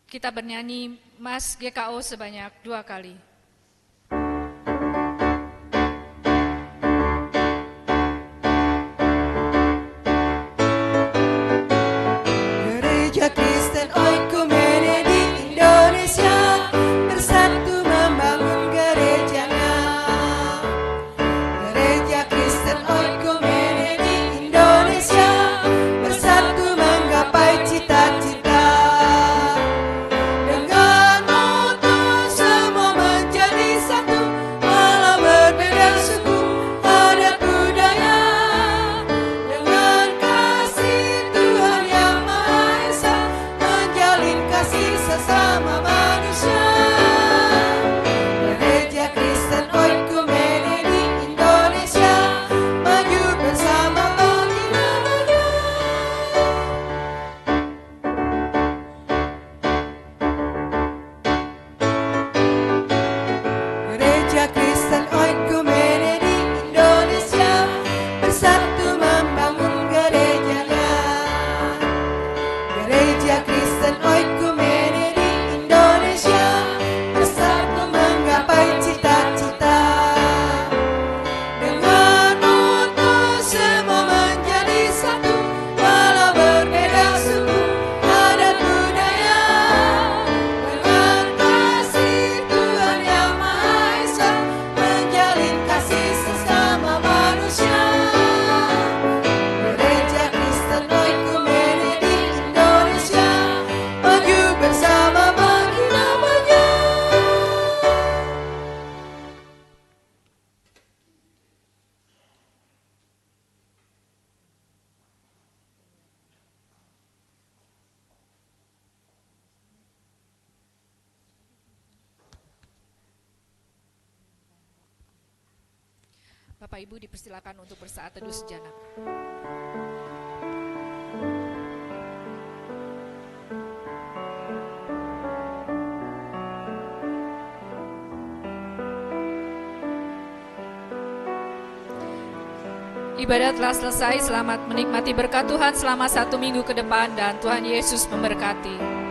Kita bernyanyi Mas GKO sebanyak 2 kali. Gereja Bapak Ibu dipersilakan untuk bersaat teduh sejenak. Ibadat telah selesai, selamat menikmati berkat Tuhan selama 1 minggu ke depan dan Tuhan Yesus memberkati.